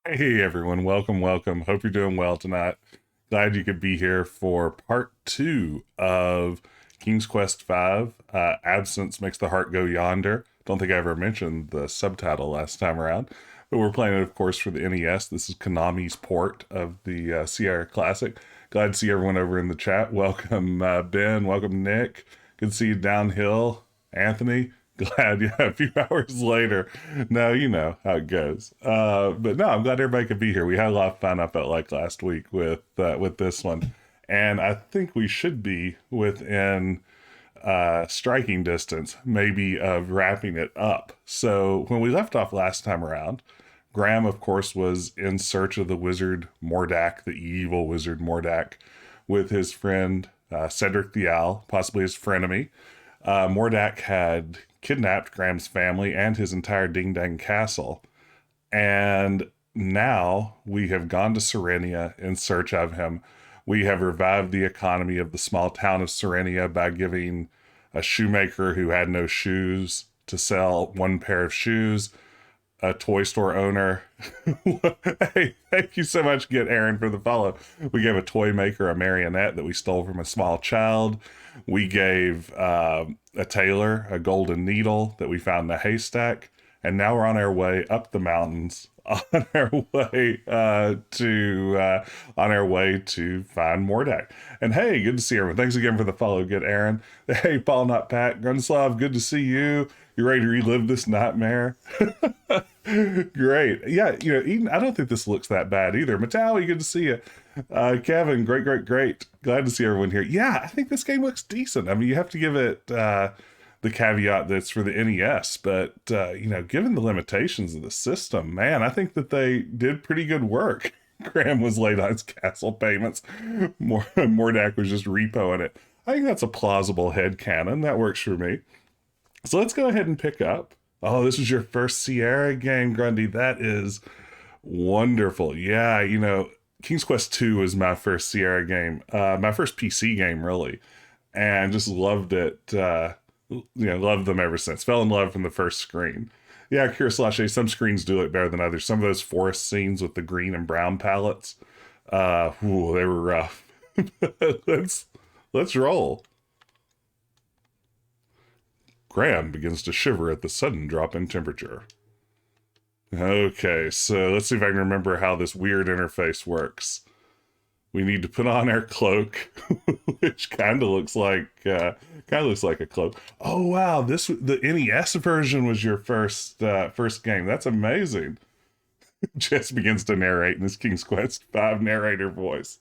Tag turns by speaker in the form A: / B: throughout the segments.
A: Hey everyone, welcome. Hope you're doing well tonight. Glad you could be here for part two of King's Quest V. Absence makes the heart go yonder. Don't think I ever mentioned the subtitle last time around, but we're playing it, of course, for the NES. This is Konami's port of the Sierra Classic. Glad to see everyone over in the chat. Welcome, Ben. Welcome, Nick. Good to see you downhill, Anthony. Glad, yeah, a few hours later. Now you know how it goes. But no, I'm glad everybody could be here. We had a lot of fun, I felt like, last week with this one. And I think we should be within striking distance, maybe, of wrapping it up. So when we left off last time around, Graham, of course, was in search of the wizard Mordak, the evil wizard Mordak, with his friend Cedric the Owl, possibly his frenemy. Mordak had kidnapped Graham's family and his entire Ding Dang Castle. And now we have gone to Serenia in search of him. We have revived the economy of the small town of Serenia by giving a shoemaker who had no shoes to sell one pair of shoes, a toy store owner. Hey, thank you so much, Get Aaron, for the follow. We gave a toy maker a marionette that we stole from a small child. We gave a tailor a golden needle that we found in a haystack. And now we're on our way up the mountains, on our way on our way to find Mordak. And hey, good to see everyone. Thanks again for the follow, Get Aaron. Hey, Paul, not Pat. Gunslav, good to see you. You ready to relive this nightmare? Great. Yeah, Eden, I don't think this looks that bad either. Matawi, good to see you. Kevin, great. Glad to see everyone here. Yeah, I think this game looks decent. I mean, you have to give it the caveat that's for the NES, but, given the limitations of the system, man, I think that they did pretty good work. Graham was late on his castle payments. Mordak was just repoing it. I think that's a plausible headcanon. That works for me. So let's go ahead and pick up. Oh, this is your first Sierra game, Grundy. That is wonderful. Yeah, King's Quest 2 was my first Sierra game, my first PC game, really, and just loved it. Loved them ever since. Fell in love from the first screen. Yeah, Kurosawa, some screens do look better than others. Some of those forest scenes with the green and brown palettes, they were rough. let's roll. Graham begins to shiver at the sudden drop in temperature. Okay, so let's see if I can remember how this weird interface works. We need to put on our cloak, which kind of looks like a cloak. Oh wow, the NES version was your first game. That's amazing. Jess begins to narrate in his King's Quest V narrator voice.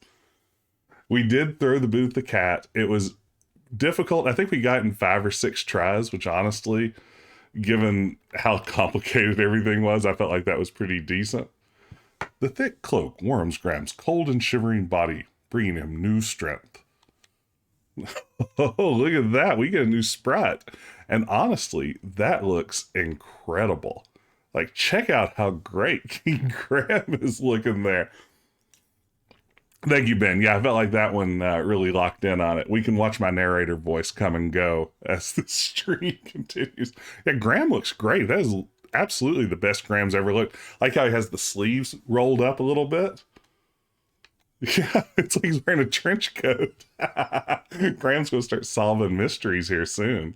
A: We did throw the booth the cat. It was difficult. I think we got in 5 or 6 tries, which honestly, given how complicated everything was, I felt like that was pretty decent. The thick cloak warms Graham's cold and shivering body, bringing him new strength. Oh, look at that. We get a new sprite. And honestly, that looks incredible. Like, check out how great King Graham is looking there. Thank you, Ben. Yeah, I felt like that one really locked in on it. We can watch my narrator voice come and go as the stream continues. Yeah, Graham looks great. That is absolutely the best Graham's ever looked. I like how he has the sleeves rolled up a little bit. Yeah, it's like he's wearing a trench coat. Graham's going to start solving mysteries here soon.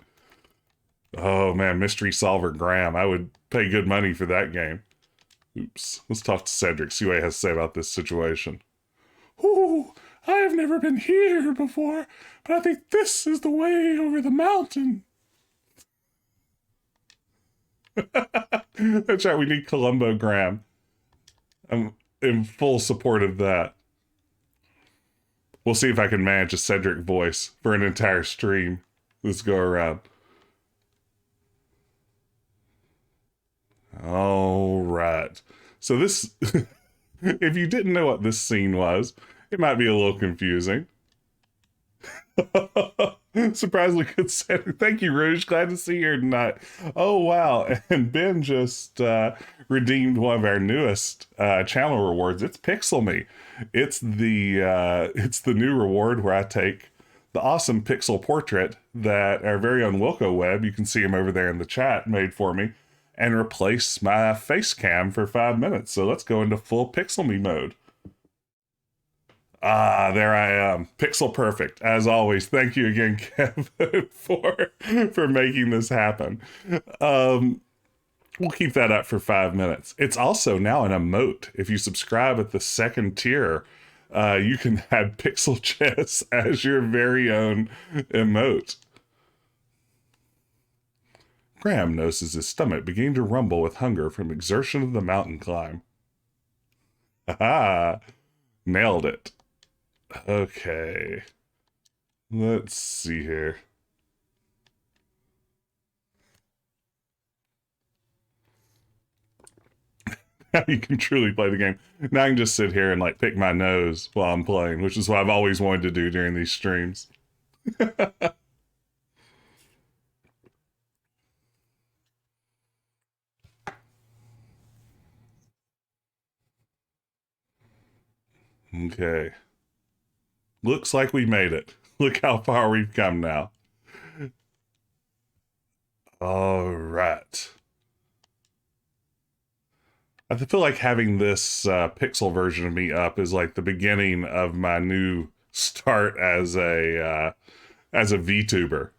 A: Oh, man, Mystery Solver Graham. I would pay good money for that game. Oops. Let's talk to Cedric, see what he has to say about this situation. Oh, I have never been here before, but I think this is the way over the mountain. That's right, we need Columbo Graham. I'm in full support of that. We'll see if I can manage a Cedric voice for an entire stream. Let's go around. All right. So this, if you didn't know what this scene was, it might be a little confusing. Surprisingly good Cedric. Thank you, Rouge. Glad to see you here tonight. Oh, wow. And Ben just redeemed one of our newest channel rewards. It's Pixel Me. It's the new reward where I take the awesome pixel portrait that our very own Wilco Webb, you can see him over there in the chat, made for me, and replace my face cam for 5 minutes. So let's go into full pixel me mode. Ah, there I am. Pixel perfect. As always, thank you again, Kevin, for making this happen. We'll keep that up for 5 minutes. It's also now an emote. If you subscribe at the second tier, you can add Pixel Jess as your very own emote. Graham notices his stomach beginning to rumble with hunger from exertion of the mountain climb. Haha! Nailed it. Okay. Let's see here. Now you can truly play the game. Now I can just sit here and like pick my nose while I'm playing, which is what I've always wanted to do during these streams. Okay. Looks like we made it. Look how far we've come now. All right. I feel like having this pixel version of me up is like the beginning of my new start as a VTuber.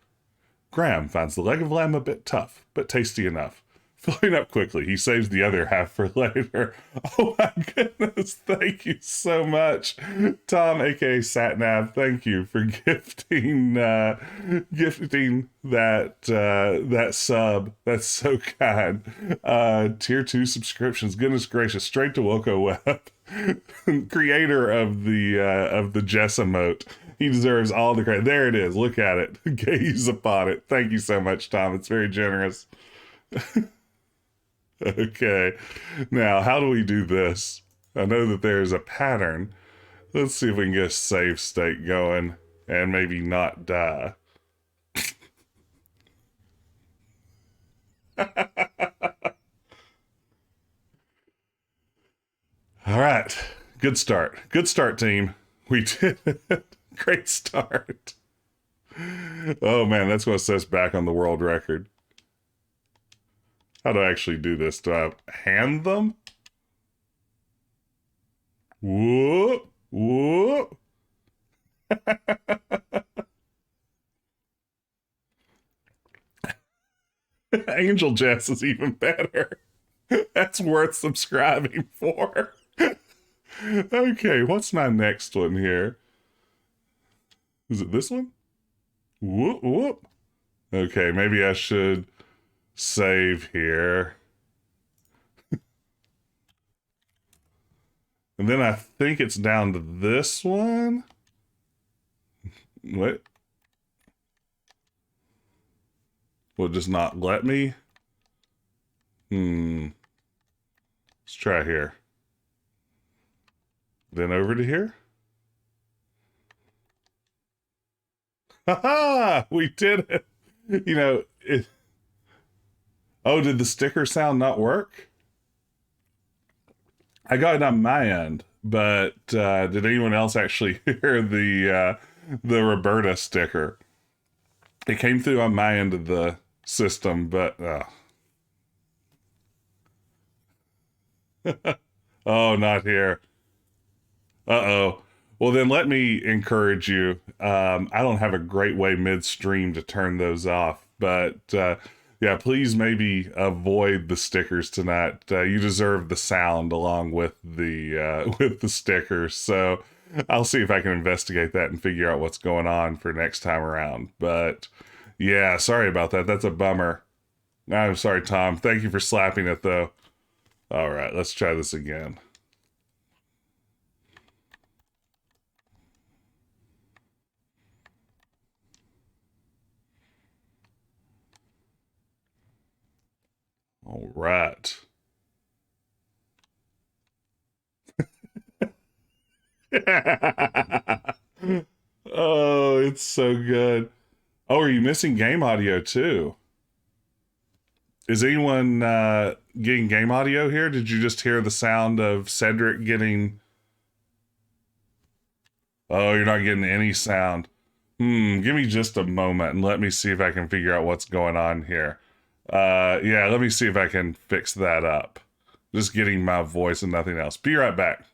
A: Graham finds the leg of lamb a bit tough, but tasty enough. Filling up quickly, he saves the other half for later. Oh my goodness, thank you so much. Tom, aka Satnav, thank you for gifting that sub. That's so kind. Tier 2 subscriptions, goodness gracious, straight to Woko Web. Creator of the Jess emote. He deserves all the credit. There it is. Look at it. Gaze upon it. Thank you so much, Tom. It's very generous. Okay. Now, how do we do this? I know that there's a pattern. Let's see if we can get a save state going and maybe not die. All right. Good start. Good start, team. We did it. Great start. Oh man, that's what sets back on the world record. How do I actually do this? Do I hand them? Whoop, whoop. Angel Jess is even better. That's worth subscribing for. Okay, what's my next one here? Is it this one? Whoop, whoop. Okay, maybe I should save here. And then I think it's down to this one. What? Will it just not let me? Let's try here. Then over to here. Haha! We did it! You know, it... Oh, did the sticker sound not work? I got it on my end, but did anyone else actually hear the Roberta sticker? It came through on my end of the system, but oh, not here. Uh-oh. Well, then let me encourage you. I don't have a great way midstream to turn those off, but yeah, please maybe avoid the stickers tonight. You deserve the sound along with the stickers. So I'll see if I can investigate that and figure out what's going on for next time around. But yeah, sorry about that. That's a bummer. I'm sorry, Tom. Thank you for slapping it, though. All right, let's try this again. All right. Oh, it's so good. Oh, are you missing game audio too? Is anyone getting game audio here? Did you just hear the sound of Cedric getting... Oh, you're not getting any sound. Give me just a moment and let me see if I can figure out what's going on here. Yeah, let me see if I can fix that up. Just getting my voice and nothing else. Be right back.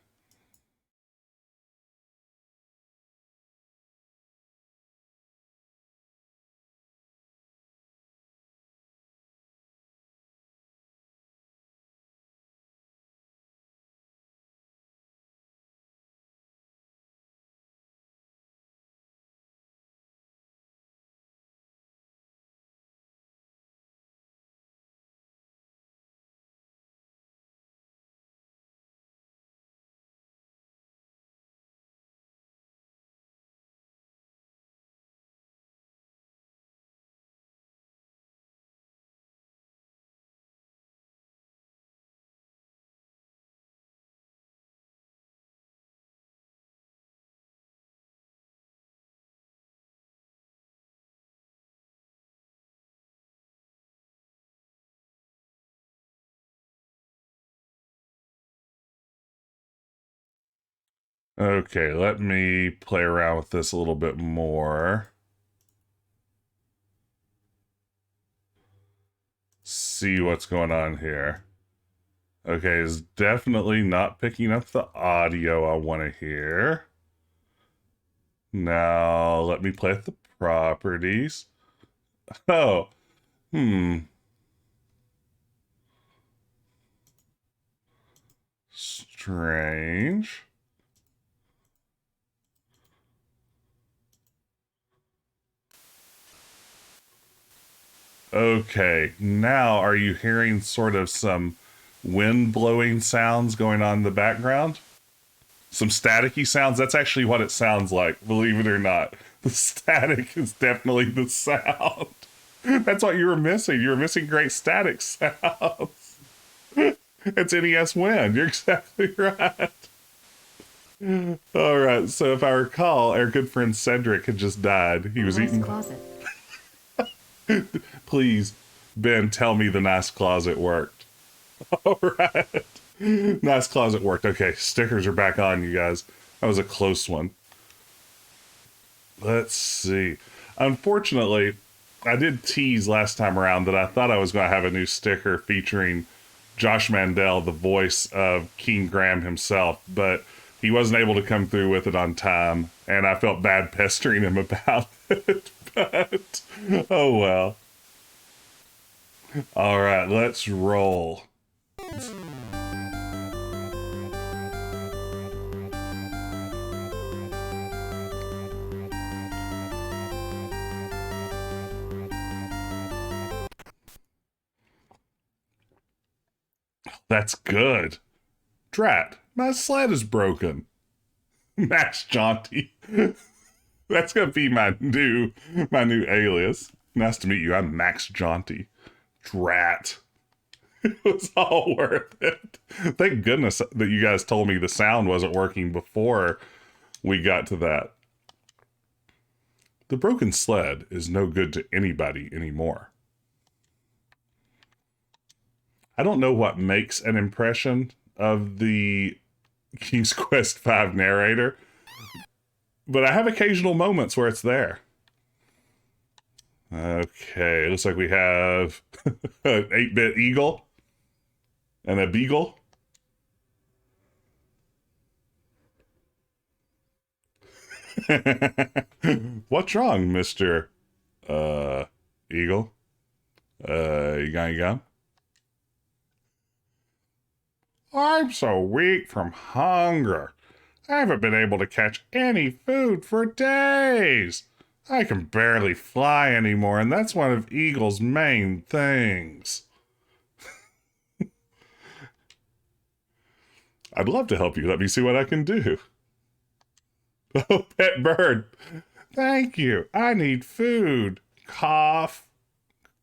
A: Okay, let me play around with this a little bit more. See what's going on here. Okay, it's definitely not picking up the audio I want to hear. Now, let me play with the properties. Oh, strange. Okay, now are you hearing sort of some wind blowing sounds going on in the background? Some staticky sounds? That's actually what it sounds like, believe it or not. The static is definitely the sound. That's what you were missing. You were missing great static sounds. It's NES Wind. You're exactly right. All right, so if I recall, our good friend Cedric had just died. He was eating.
B: Closet.
A: Please, Ben, tell me the nice closet worked. All right. Nice closet worked. Okay, stickers are back on, you guys. That was a close one. Let's see. Unfortunately, I did tease last time around that I thought I was going to have a new sticker featuring Josh Mandel, the voice of King Graham himself, but he wasn't able to come through with it on time, and I felt bad pestering him about it. But, oh well. All right, let's roll. That's good. Drat, my sled is broken. Max Jaunty. That's gonna be my new alias. Nice to meet you. I'm Max Jaunty. Drat. It was all worth it. Thank goodness that you guys told me the sound wasn't working before we got to that. The broken sled is no good to anybody anymore. I don't know what makes an impression of the King's Quest V narrator, but I have occasional moments where it's there. Okay, looks like we have an 8-bit eagle and a beagle. What's wrong, Mr. Eagle? You got any gum? I'm so weak from hunger. I haven't been able to catch any food for days. I can barely fly anymore, and that's one of Eagle's main things. I'd love to help you. Let me see what I can do. Oh, pet bird. Thank you. I need food. Cough.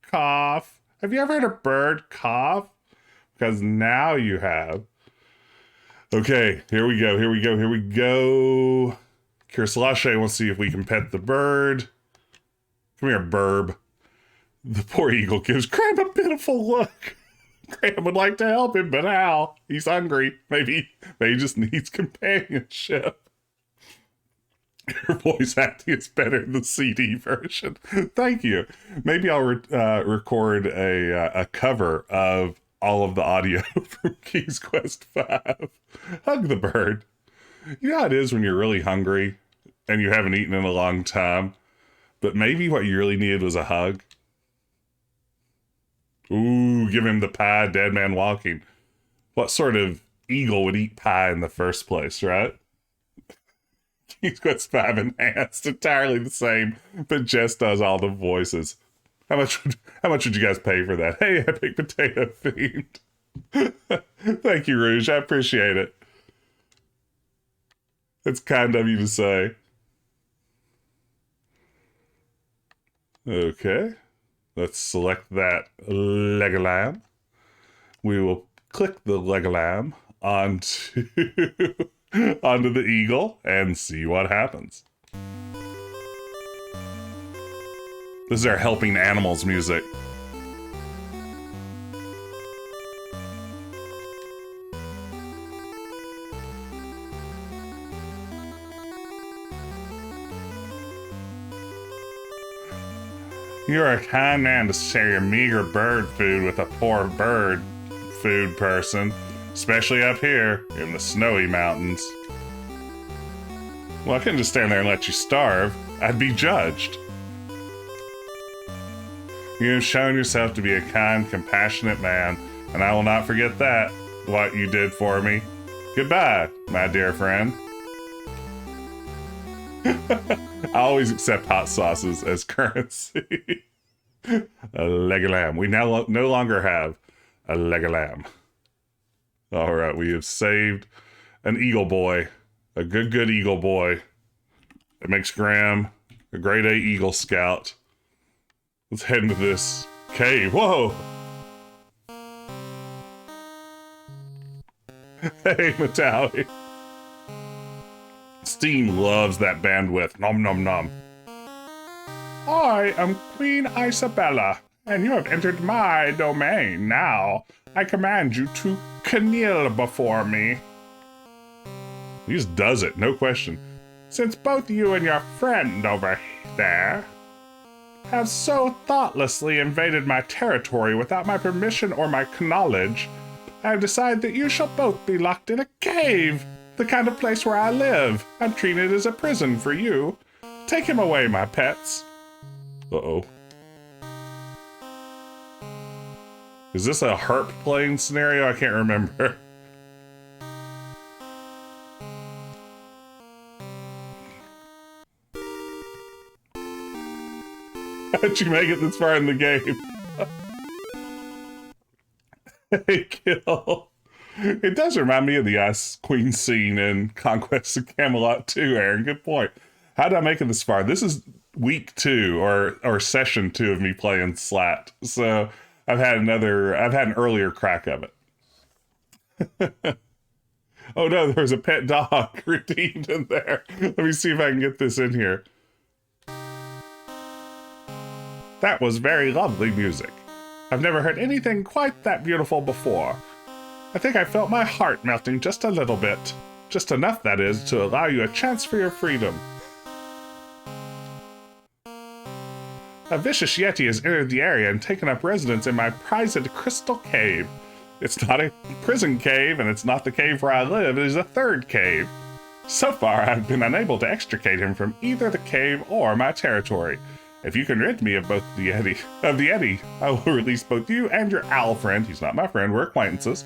A: Cough. Have you ever heard a bird cough? Because now you have. Okay, here we go. Here we go. Here we go. Kirsalache wants to see if we can pet the bird. Come here, burb. The poor eagle gives Graham a pitiful look. Graham would like to help him, but how? He's hungry. Maybe he just needs companionship. Your voice acting is better in the CD version. Thank you. Maybe I'll record a cover of all of the audio from King's Quest V. Hug the bird. You know how it is when you're really hungry and you haven't eaten in a long time, but maybe what you really needed was a hug. Ooh, give him the pie, dead man walking. What sort of eagle would eat pie in the first place, right? King's Quest V enhanced, entirely the same, but Jess does all the voices. How much would you guys pay for that? Hey, Epic Potato Fiend. Thank you, Rouge. I appreciate it. It's kind of you to say. Okay. Let's select that Legolam. We will click the Legolam onto onto the eagle and see what happens. This is our helping animals music. You're a kind man to share your meager bird food with a poor bird food person, especially up here in the snowy mountains. Well, I couldn't just stand there and let you starve. I'd be judged. You have shown yourself to be a kind, compassionate man, and I will not forget that, what you did for me. Goodbye, my dear friend. I always accept hot sauces as currency. A Legolam. We now no longer have a Legolam. All right, we have saved an Eagle Boy. A good Eagle Boy. It makes Graham a grade A Eagle Scout. Let's head into this cave. Whoa! Hey, Metalli. Steam loves that bandwidth. Nom nom nom. I am Queen Isabella, and you have entered my domain. Now, I command you to kneel before me. He just does it, no question. Since both you and your friend over there have so thoughtlessly invaded my territory without my permission or my knowledge, I have decided that you shall both be locked in a cave, the kind of place where I live. I'm treating it as a prison for you. Take him away, my pets. Uh-oh. Is this a harp playing scenario? I can't remember. How'd you make it this far in the game? Hey, Kill. It does remind me of the Ice Queen scene in Conquest of Camelot 2, Aaron. Good point. How did I make it this far? This is week 2 or session 2 of me playing Slat. So I've had an earlier crack of it. Oh no, there's a pet dog redeemed in there. Let me see if I can get this in here. That was very lovely music. I've never heard anything quite that beautiful before. I think I felt my heart melting just a little bit. Just enough, that is, to allow you a chance for your freedom. A vicious yeti has entered the area and taken up residence in my prized crystal cave. It's not a prison cave, and it's not the cave where I live. It is a third cave. So far, I've been unable to extricate him from either the cave or my territory. If you can rid me of both the Yeti, I will release both you and your owl friend. He's not my friend, we're acquaintances.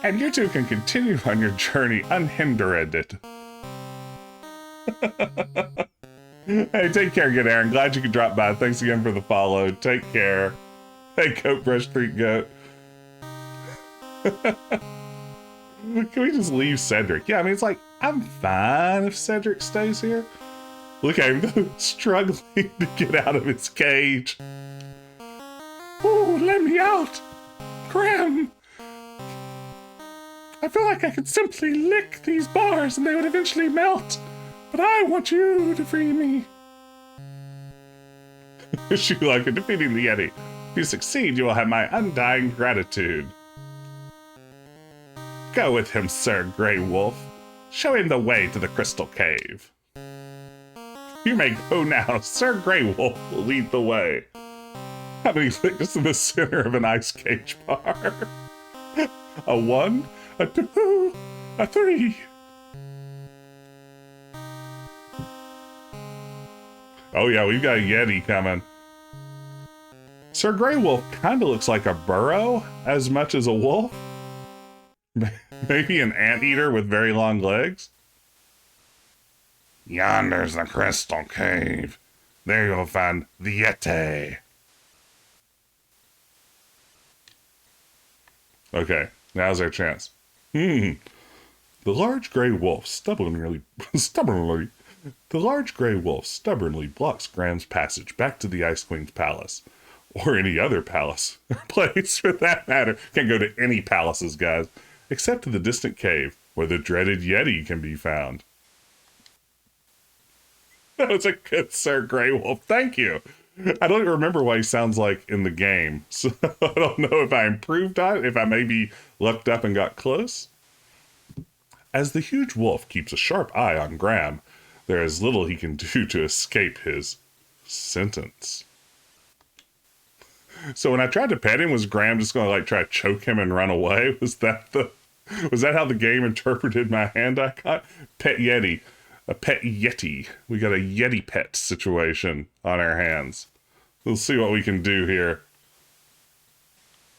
A: And you two can continue on your journey unhindered. Hey, take care, good Aaron. Glad you could drop by. Thanks again for the follow. Take care. Hey, Coat Brush Street Goat. Can we just leave Cedric? Yeah, I mean, it's like, I'm fine if Cedric stays here. Look at him struggling to get out of his cage. Ooh, let me out! Graham! I feel like I could simply lick these bars and they would eventually melt. But I want you to free me. Wish you luck in defeating the Yeti. If you succeed, you will have my undying gratitude. Go with him, Sir Grey Wolf. Show him the way to the Crystal Cave. You may go now. Sir Grey Wolf will lead the way. Having just in the center of an ice cage bar. A 1, a 2, a 3. Oh yeah, we've got a Yeti coming. Sir Grey Wolf kind of looks like a burrow as much as a wolf. Maybe an anteater with very long legs. Yonder's the crystal cave. There you'll find the Yeti. Okay, now's our chance. The large gray wolf stubbornly blocks Graham's passage back to the Ice Queen's palace. Or any other palace, or place for that matter. Can't go to any palaces, guys, except to the distant cave where the dreaded Yeti can be found. That was a good Sir Grey Wolf. Thank you. I don't remember what he sounds like in the game, so I don't know if I improved on it, if I maybe looked up and got close. As the huge wolf keeps a sharp eye on Graham, there is little he can do to escape his sentence. So when I tried to pet him, was Graham just going to like try to choke him and run away? Was that how the game interpreted my hand I got? Pet Yeti. A pet Yeti. We got a Yeti pet situation on our hands. We'll see what we can do here.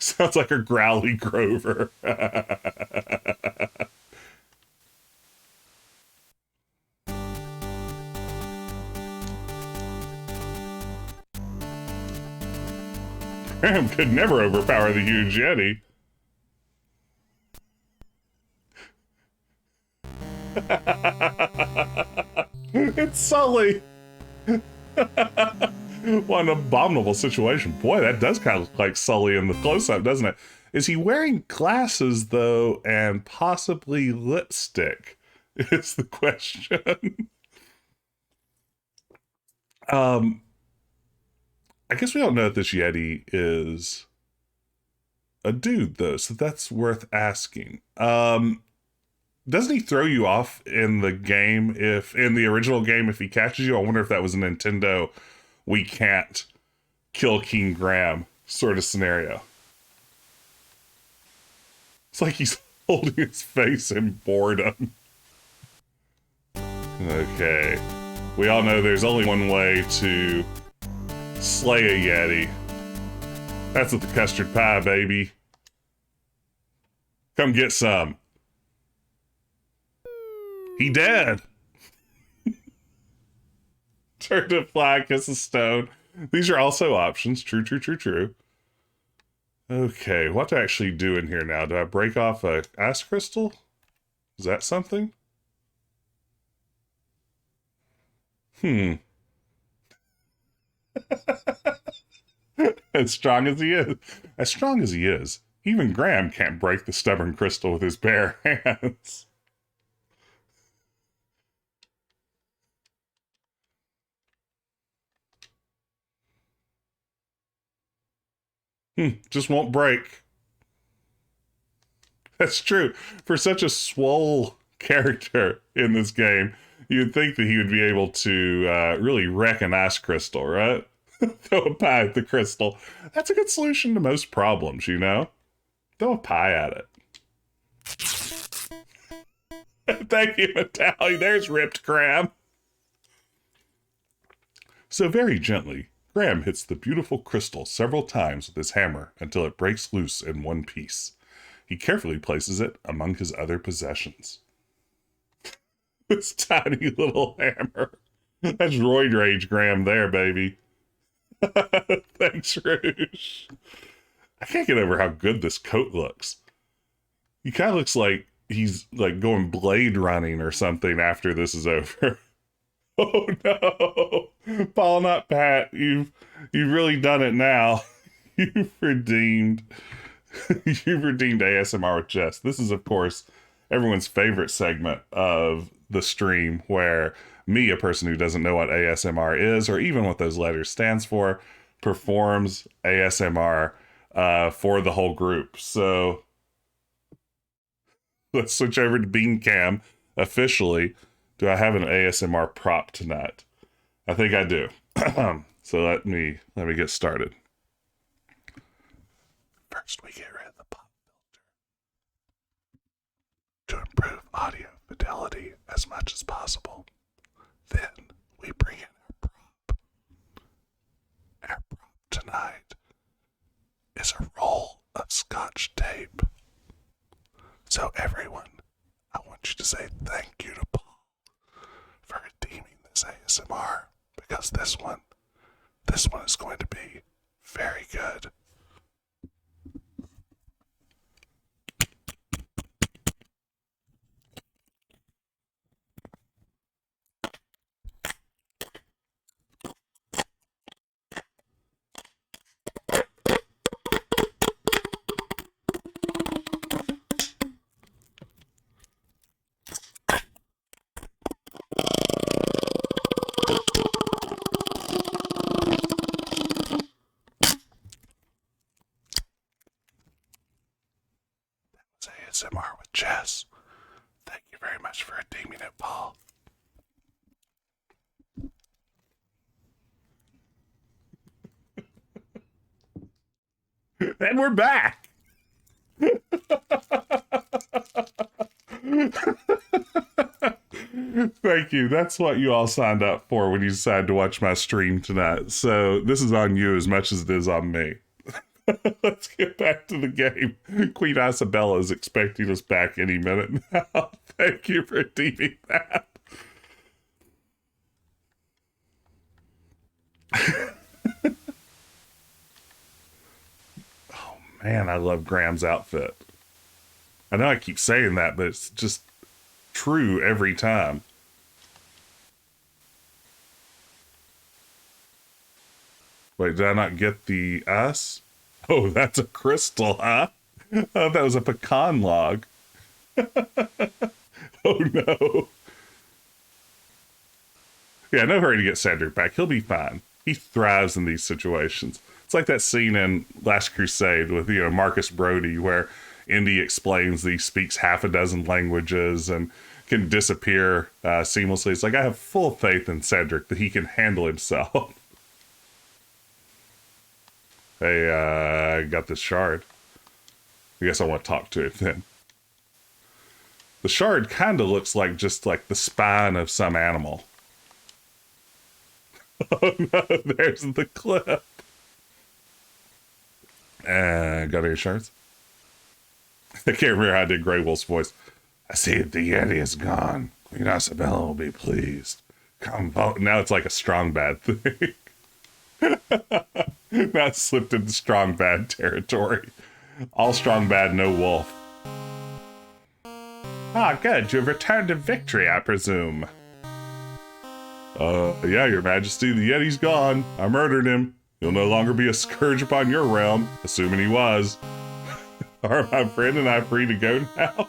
A: Sounds like a growly Grover. Graham could never overpower the huge Yeti. It's Sully. What an abominable situation. Boy, that does kind of look like Sully in the close-up, doesn't it? Is he wearing glasses, though, and possibly lipstick? Is the question. I guess we don't know if this Yeti is a dude, though, so that's worth asking. Doesn't he throw you off in the game, in the original game, if he catches you? I wonder if that was a Nintendo we can't kill King Graham sort of scenario. It's like he's holding his face in boredom. Okay. We all know there's only one way to slay a Yeti. That's with the custard pie, baby. Come get some. He dead. Turn to fly, kiss a stone. These are also options. True, true, true, true. Okay, what to actually do in here now? Do I break off a ice crystal? Is that something? As strong as he is, even Graham can't break the stubborn crystal with his bare hands. Just won't break. That's true. For such a swole character in this game, you'd think that he would be able to really wreck an ice crystal, right? Throw a pie at the crystal. That's a good solution to most problems, you know? Throw a pie at it. Thank you, Metalli. There's ripped Graham. So very gently, Graham hits the beautiful crystal several times with his hammer until it breaks loose in one piece. He carefully places it among his other possessions. This tiny little hammer. That's Roid Rage Graham there, baby. Thanks, Rouge. I can't get over how good this coat looks. He kind of looks like he's like going blade running or something after this is over. Oh no, Paul, not Pat. You've really done it now. You've redeemed ASMR with Jess. This is, of course, everyone's favorite segment of the stream, where me, a person who doesn't know what ASMR is or even what those letters stands for, performs ASMR for the whole group. So let's switch over to Bean Cam officially. Do I have an ASMR prop tonight? I think I do. So let me get started. First, we get rid of the pop filter to improve audio fidelity as much as possible. Then we bring in our prop. Our prop tonight is a roll of Scotch tape. So everyone, I want you to say thank you to Paul for redeeming this ASMR, because this one is going to be very good. ASMR with Jess. Thank you very much for redeeming it, Paul. And we're back. Thank you. That's what you all signed up for when you decided to watch my stream tonight. So this is on you as much as it is on me. Let's get back to the game. Queen Isabella is expecting us back any minute now. Thank you for redeeming that. Oh man, I love Graham's outfit. I know I keep saying that, but it's just true every time. Wait, did I not get the ice? Oh, that's a crystal, huh? Oh, that was a pecan log. Oh no. Yeah, no hurry to get Cedric back. He'll be fine. He thrives in these situations. It's like that scene in Last Crusade with, Marcus Brody, where Indy explains that he speaks half a dozen languages and can disappear seamlessly. It's like, I have full faith in Cedric that he can handle himself. Hey, I got this shard. I guess I want to talk to it then. The shard kind of looks like just like the spine of some animal. Oh no, there's the clip. Got any shards? I can't remember how I did Grey Wolf's voice. I see that the Yeti is gone. Queen Isabella will be pleased. Come vote. Now it's like a strong bad thing. Now it's slipped into strong bad territory. All strong bad, no wolf. Ah, good. You have returned to victory, I presume. Yeah, your majesty, the Yeti's gone. I murdered him. He'll no longer be a scourge upon your realm, assuming he was. Are my friend and I free to go now?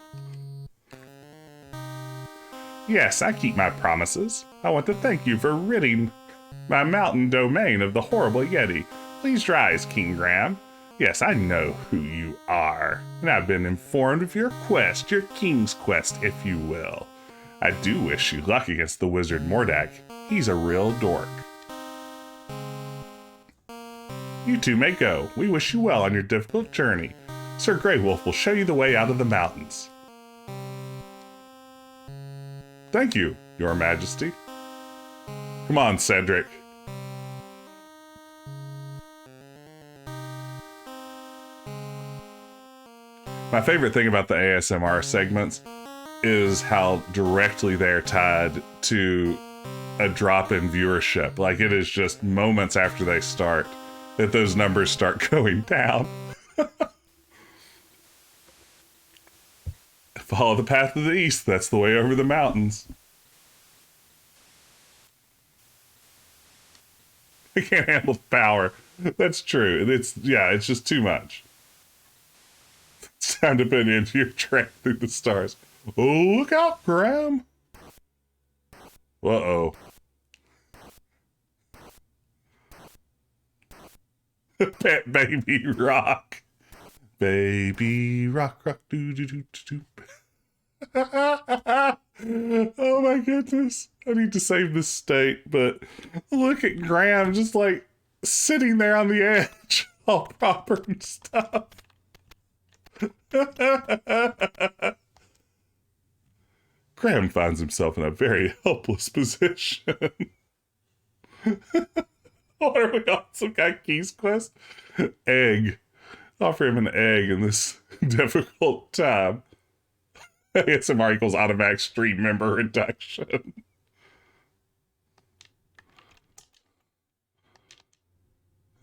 A: Yes, I keep my promises. I want to thank you for ridding my mountain domain of the horrible Yeti. Please rise, King Graham. Yes, I know who you are, and I've been informed of your quest, your king's quest, if you will. I do wish you luck against the wizard Mordak. He's a real dork. You two may go. We wish you well on your difficult journey. Sir Grey Wolf will show you the way out of the mountains. Thank you, your majesty. Come on, Cedric. My favorite thing about the ASMR segments is how directly they're tied to a drop in viewership. Like, it is just moments after they start that those numbers start going down. Follow the path of the east. That's the way over the mountains. I can't handle the power. That's true. It's just too much. It's time to put an end to your trek through the stars. Oh, look out, Graham. Uh-oh. Pet baby rock. Baby rock, rock, doo doo doo doo. Oh my goodness. I need to save this state, but look at Graham just like sitting there on the edge, all proper and stuff. Graham finds himself in a very helpless position. What are we on? Some guy Keys Quest? Egg. Offer him an egg in this difficult time. ASMR equals automatic stream member reduction.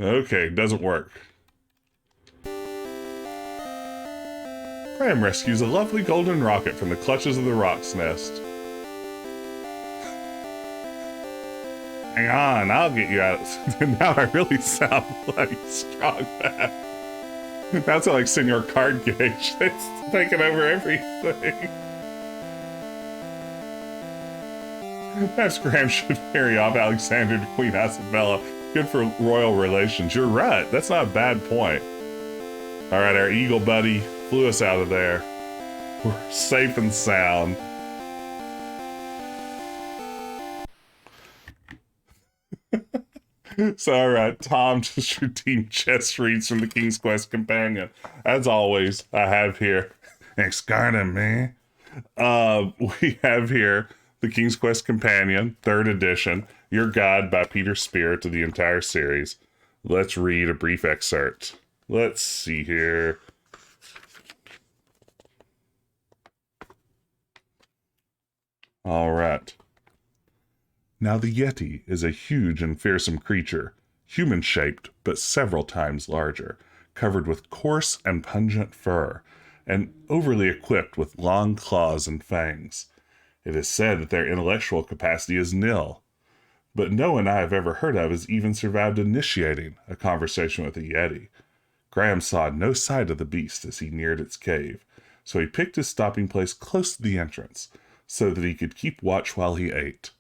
A: Okay, doesn't work. Graham rescues a lovely golden rocket from the clutches of the Rock's Nest. Hang on, I'll get you out. Now I really sound like Strong Bad. That's like Senor Card Gauge. It's taking over everything. Perhaps Graham should marry off Alexander to Queen Isabella. Good for royal relations. You're right. That's not a bad point. All right, our eagle buddy flew us out of there. We're safe and sound. So, all right, Tom just redeemed Jess reads from the King's Quest Companion. As always, I have here, Excardum, man. We have here the King's Quest Companion, 3rd edition, your guide by Peter Spear to the entire series. Let's read a brief excerpt. Let's see here. All right. Now the Yeti is a huge and fearsome creature, human-shaped but several times larger, covered with coarse and pungent fur, and overly equipped with long claws and fangs. It is said that their intellectual capacity is nil, but no one I have ever heard of has even survived initiating a conversation with a Yeti. Graham saw no sight of the beast as he neared its cave, so he picked his stopping place close to the entrance, so that he could keep watch while he ate.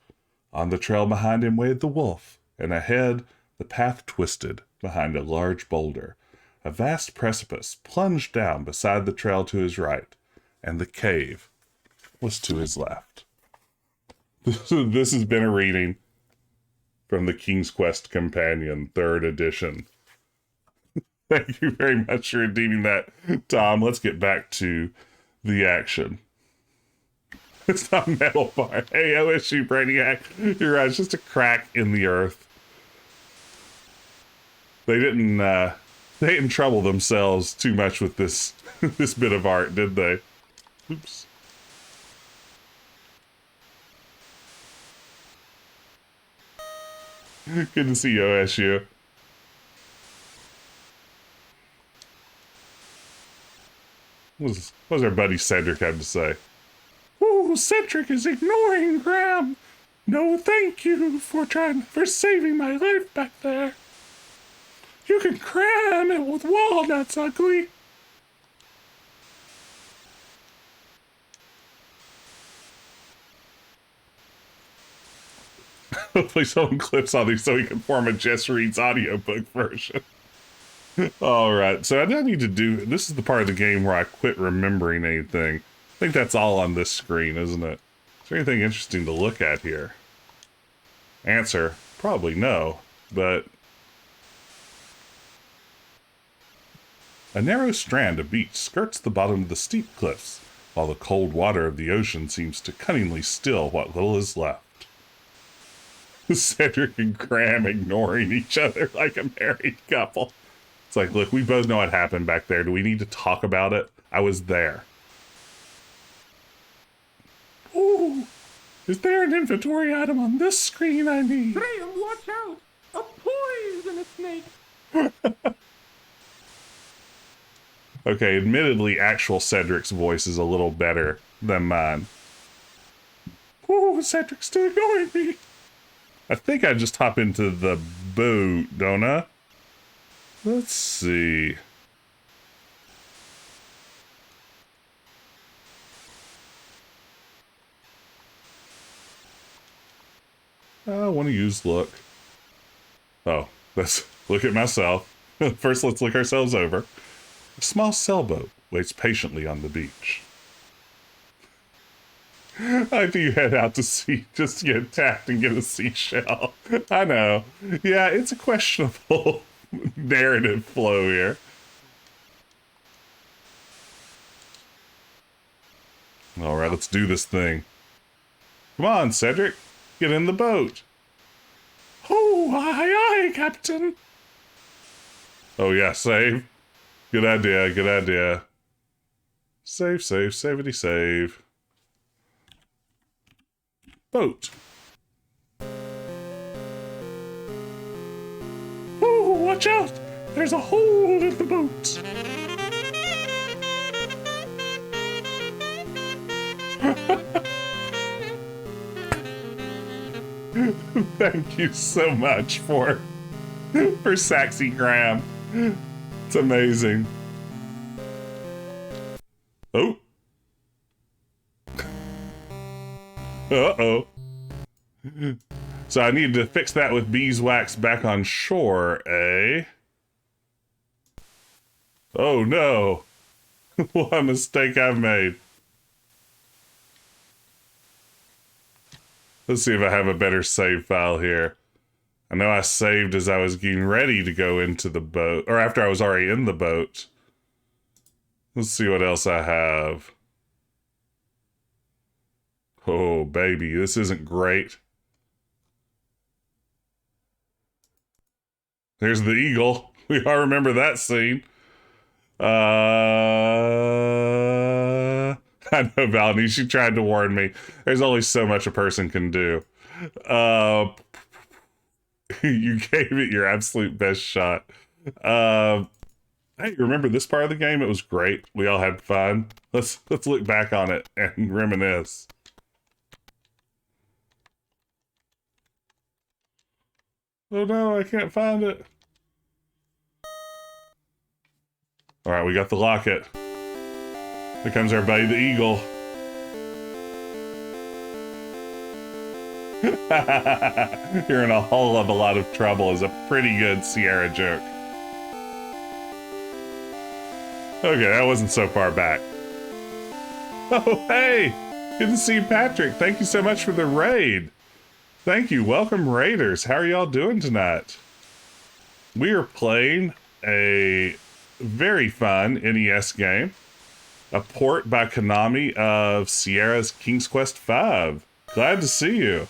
A: On the trail behind him waved the wolf, and ahead the path twisted behind a large boulder. A vast precipice plunged down beside the trail to his right, and the cave was to his left. This has been a reading from the King's Quest Companion, 3rd edition. Thank you very much for redeeming that, Tom. Let's get back to the action. It's not metal bar. Hey, OSU Brainiac. You're right, it's just a crack in the earth. They didn't trouble themselves too much with this this bit of art, did they? Oops. Good to see you, OSU. What was our buddy Cedric had to say? Oh, Cedric is ignoring Graham. No, thank you for saving my life back there. You can cram it with walnuts, ugly. Hopefully someone clips on these so we can form a Jess Reads audiobook version. Alright, so I don't need to do... This is the part of the game where I quit remembering anything. I think that's all on this screen, isn't it? Is there anything interesting to look at here? Answer, probably no, but... A narrow strand of beach skirts the bottom of the steep cliffs, while the cold water of the ocean seems to cunningly still what little is left. Cedric and Graham ignoring each other like a married couple. It's like, look, we both know what happened back there. Do we need to talk about it? I was there. Ooh, is there an inventory item on this screen I need?
B: Graham, watch out! A poisonous snake!
A: Okay, admittedly, actual Cedric's voice is a little better than mine. Ooh, Cedric's still ignoring me. I think I just hop into the boat, don't I? Let's see. I want to use look. Oh, let's look at myself. First, let's look ourselves over. A small sailboat waits patiently on the beach. I do head out to sea just to get attacked and get a seashell. I know. Yeah, it's a questionable narrative flow here. All right, let's do this thing. Come on, Cedric. Get in the boat. Oh, aye, aye, Captain. Oh, yeah, save. Good idea, good idea. Save, save, savity, save. Boat. Oh, watch out! There's a hole in the boat. Thank you so much for Saxy Graham. It's amazing. Oh. Uh-oh. So I need to fix that with beeswax back on shore, eh? Oh no. What a mistake I've made. Let's see if I have a better save file here. I know I saved as I was getting ready to go into the boat, or after I was already in the boat. Let's see what else I have. Oh, baby, this isn't great. There's the eagle. We all remember that scene. I know, Valney, she tried to warn me. There's only so much a person can do. You gave it your absolute best shot. Hey, remember this part of the game? It was great. We all had fun. Let's look back on it and reminisce. Oh no, I can't find it. All right, we got the locket. Here comes our buddy, the eagle. You're in a whole of a lot of trouble is a pretty good Sierra joke. Okay, that wasn't so far back. Oh, hey! Good to see you, Patrick. Thank you so much for the raid. Thank you. Welcome, Raiders. How are y'all doing tonight? We are playing a very fun NES game. A port by Konami of Sierra's King's Quest V. Glad to see you.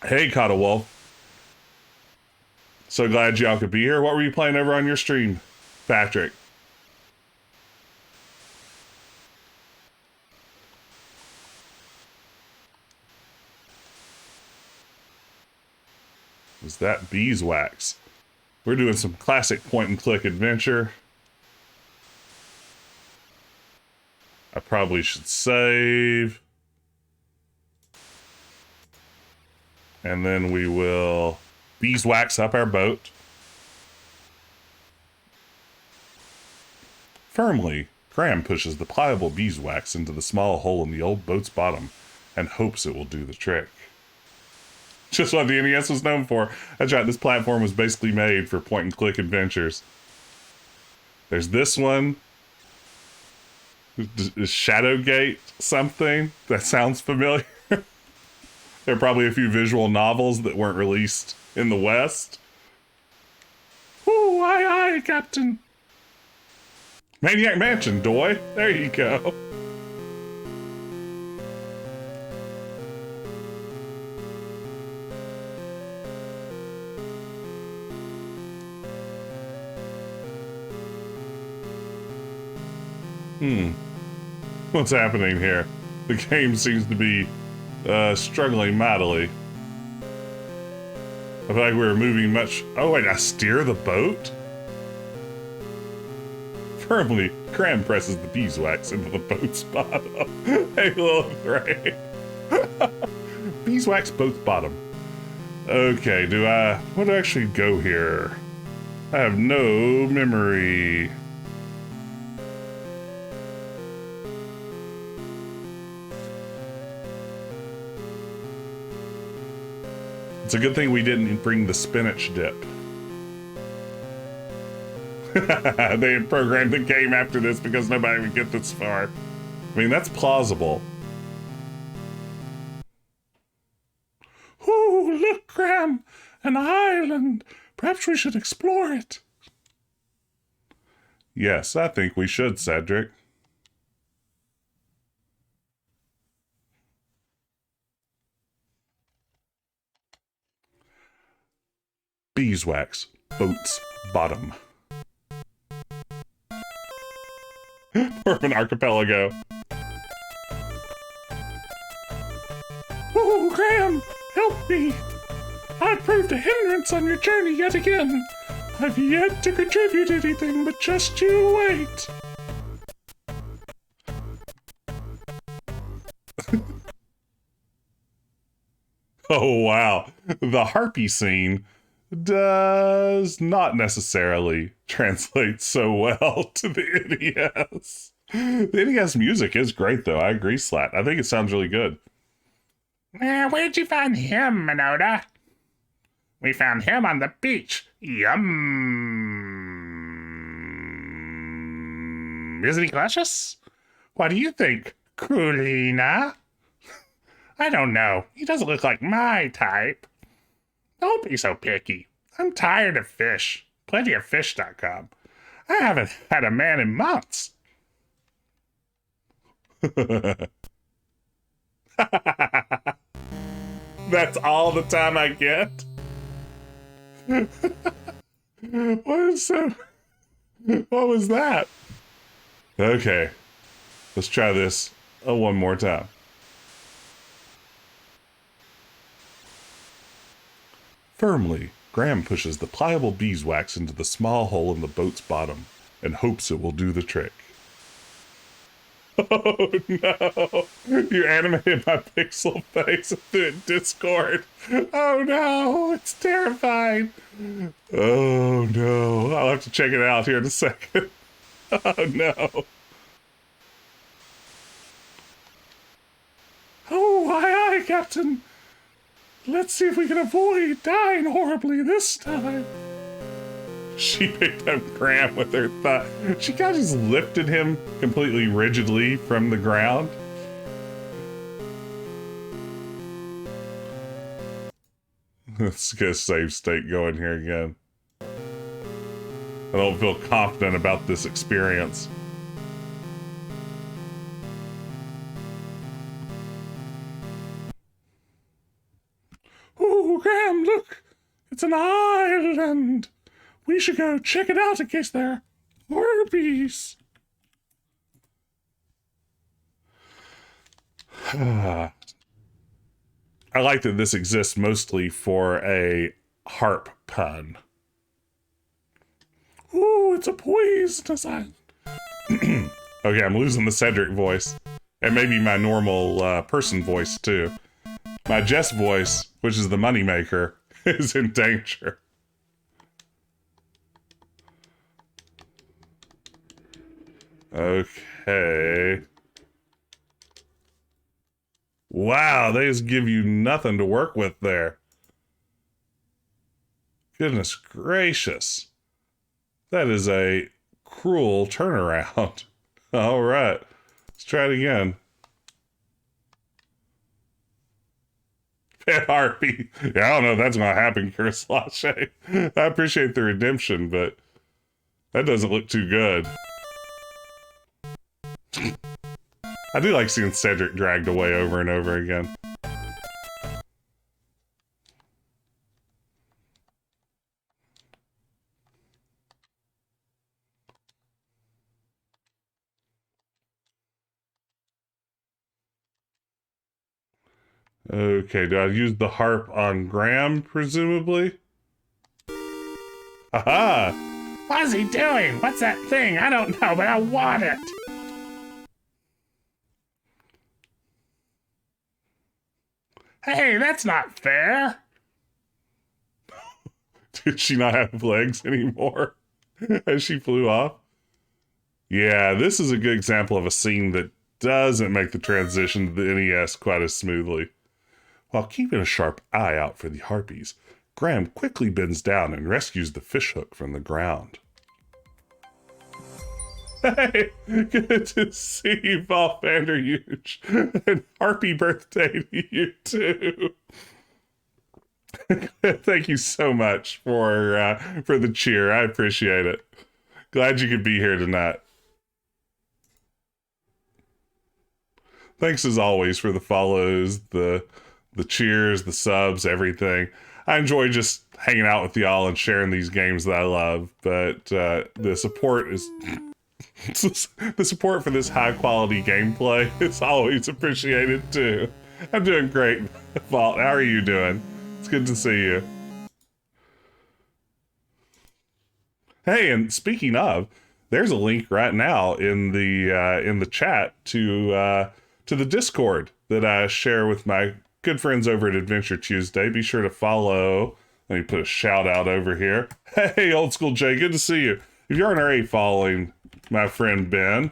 A: Hey, Caught a Wolf. So glad y'all could be here. What were you playing over on your stream, Patrick? Was that beeswax? We're doing some classic point-and-click adventure. I probably should save. And then we will beeswax up our boat. Firmly, Graham pushes the pliable beeswax into the small hole in the old boat's bottom and hopes it will do the trick. Just what the NES was known for. That's right, this platform was basically made for point-and-click adventures. There's this one. Shadowgate something? That sounds familiar. There are probably a few visual novels that weren't released in the West. Ooh, aye, aye, Captain. Maniac Mansion, doy. There you go. What's happening here? The game seems to be struggling mightily. I feel like we were moving much... Oh wait, I steer the boat? Firmly, Graham presses the beeswax into the boat's bottom. Hey, little Gray. Beeswax boat's bottom. Okay, what do I actually go here? I have no memory. It's a good thing we didn't bring the spinach dip. They had programmed the game after this because nobody would get this far. I mean, that's plausible. Ooh, look, Graham, an island. Perhaps we should explore it. Yes, I think we should, Cedric. Beeswax, boat's bottom. Urban archipelago. Oh, Graham, help me. I've proved a hindrance on your journey yet again. I've yet to contribute anything, but just you wait. Oh, wow. The harpy scene does not necessarily translate so well to the NES. The NES music is great, though. I agree, Slat. I think it sounds really good.
B: Where'd you find him, Minota? We found him on the beach. Yum. Isn't he luscious? What do you think, Krulina? I don't know. He doesn't look like my type. Don't be so picky. I'm tired of fish. Plentyoffish.com. I haven't had a man in months.
A: That's all the time I get? What was that? Okay. Let's try this one more time. Firmly, Graham pushes the pliable beeswax into the small hole in the boat's bottom and hopes it will do the trick. Oh no! You animated my pixel face through Discord. Oh no! It's terrifying. Oh no! I'll have to check it out here in a second. Oh no! Oh, aye, Captain. Let's see if we can avoid dying horribly this time. She picked up Graham with her thigh. She kind of just lifted him completely rigidly from the ground. Let's get a save state going here again. I don't feel confident about this experience. Oh, Graham, look! It's an island! We should go check it out in case there are harpies. I like that this exists mostly for a harp pun. Ooh, it's a poisonous island. Okay, I'm losing the Cedric voice. And maybe my normal person voice, too. My Jess voice, which is the moneymaker, is in danger. Okay. Wow, they just give you nothing to work with there. Goodness gracious. That is a cruel turnaround. All right, let's try it again. Pet harpy. Yeah, I don't know if that's going to happen, Kurislache. I appreciate the redemption, but that doesn't look too good. I do like seeing Cedric dragged away over and over again. Okay, do I use the harp on Graham, presumably? Aha!
B: What's he doing? What's that thing? I don't know, but I want it. Hey, that's not fair.
A: Did she not have legs anymore as she flew off? Yeah, this is a good example of a scene that doesn't make the transition to the NES quite as smoothly. While keeping a sharp eye out for the harpies, Graham quickly bends down and rescues the fishhook from the ground. Hey, good to see you, Volfander Huge, and happy birthday to you too. Thank you so much for the cheer. I appreciate it. Glad you could be here tonight. Thanks as always for the follows, the cheers, the subs, everything. I enjoy just hanging out with y'all and sharing these games that I love. But the support is the support for this high quality gameplay is always appreciated too. I'm doing great, Vault. How are you doing? It's good to see you. Hey, and speaking of, there's a link right now in the chat to the Discord that I share with my good friends over at Adventure Tuesday. Be sure to follow. Let me put a shout out over here. Hey, Old School Jay, good to see you. If you aren't already following my friend Ben,